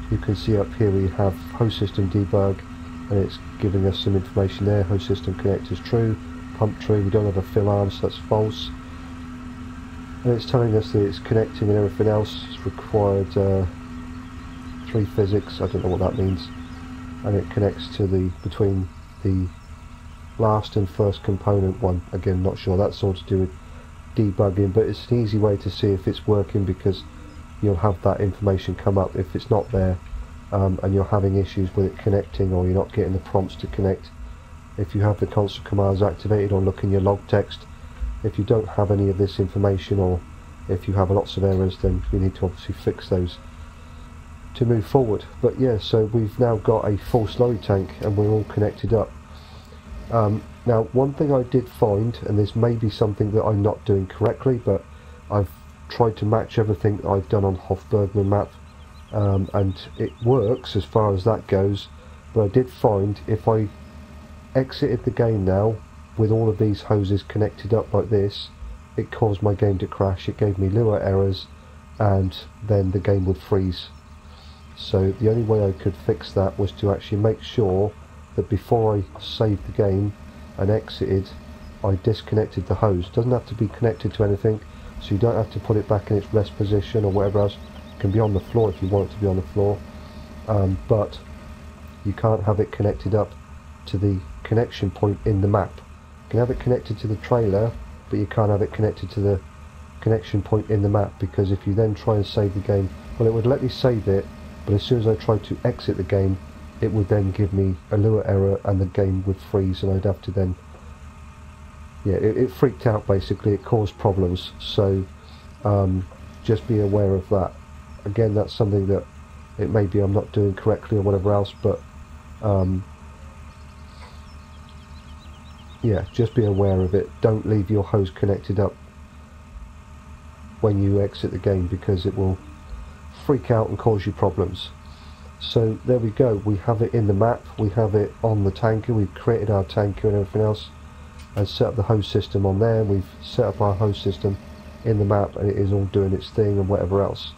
You can see up here we have hose system debug, and it's giving us some information there. Hose system connector is true, pump true, we don't have a fill arm, so that's false. And it's telling us that it's connecting and everything else. It's required 3 physics, I don't know what that means. And it connects to between the last and first component one. Again, not sure, that's all to do with debugging, but it's an easy way to see if it's working, because you'll have that information come up if it's not there, and you're having issues with it connecting, or you're not getting the prompts to connect. If you have the console commands activated, or look in your log text, if you don't have any of this information, or if you have lots of errors, then you need to obviously fix those to move forward. But yeah, so we've now got a full slurry tank and we're all connected up. Now one thing I did find, and this may be something that I'm not doing correctly, but I've tried to match everything that I've done on HofBergman map, and it works as far as that goes, but I did find if I exited the game now with all of these hoses connected up like this, it caused my game to crash. It gave me Lua errors, and then the game would freeze. So the only way I could fix that was to actually make sure that before I saved the game and exited, I disconnected the hose. It doesn't have to be connected to anything, so you don't have to put it back in its rest position or whatever else. It can be on the floor if you want it to be on the floor, but you can't have it connected up to the connection point in the map. You can have it connected to the trailer, but you can't have it connected to the connection point in the map, because if you then try and save the game, well, it would let me save it, but as soon as I tried to exit the game, it would then give me a Lua error and the game would freeze, and I'd have to then, yeah, it freaked out basically. It caused problems, so just be aware of that. Again, that's something that it may be I'm not doing correctly or whatever else, but yeah, just be aware of it. Don't leave your hose connected up when you exit the game, because it will freak out and cause you problems. So there we go, we have it in the map, we have it on the tanker, we've created our tanker and everything else, and set up the hose system on there. We've set up our hose system in the map, and it is all doing its thing and whatever else.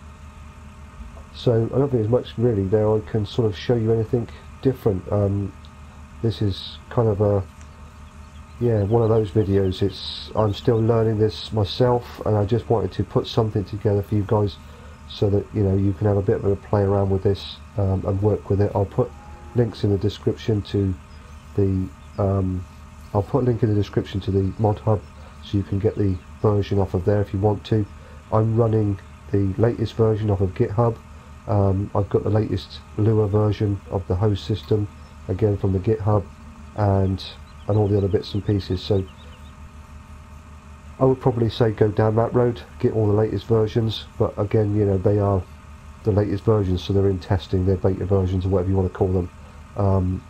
So I don't think there's much really there I can sort of show you anything different. This is kind of a one of those videos. I'm still learning this myself, and I just wanted to put something together for you guys so that you can have a bit of a play around with this and work with it. I'll put links in the description to the mod hub, so you can get the version off of there if you want to. I'm running the latest version off of GitHub. I've got the latest Lua version of the host system, again from the GitHub, and all the other bits and pieces. So I would probably say go down that road, get all the latest versions, but again, they are the latest versions, so they're in testing, they're beta versions or whatever you want to call them.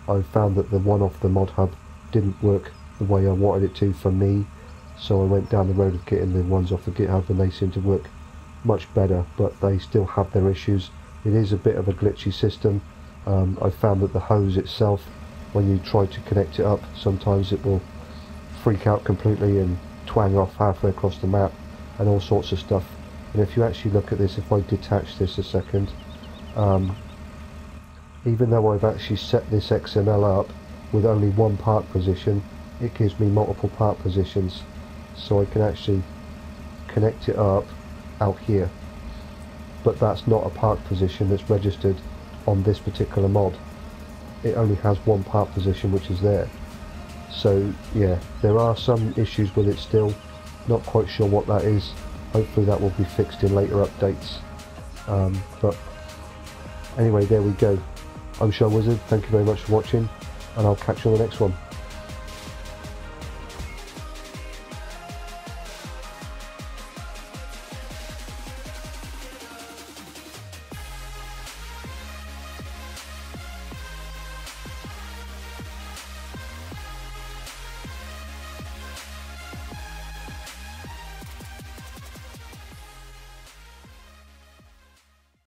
I found that the one off the mod hub didn't work the way I wanted it to for me, so I went down the road of getting the ones off the GitHub, and they seem to work much better, but they still have their issues. It is a bit of a glitchy system. I found that the hose itself, when you try to connect it up, sometimes it will freak out completely and twang off halfway across the map and all sorts of stuff. And if you actually look at this, if I detach this a second, even though I've actually set this XML up with only one park position, it gives me multiple park positions, so I can actually connect it up out here, but that's not a park position that's registered on this particular mod. It only has one park position, which is there. So yeah, there are some issues with it still, not quite sure what that is. Hopefully that will be fixed in later updates. But anyway, there we go. I'm ShyWizard, thank you very much for watching, and I'll catch you on the next one.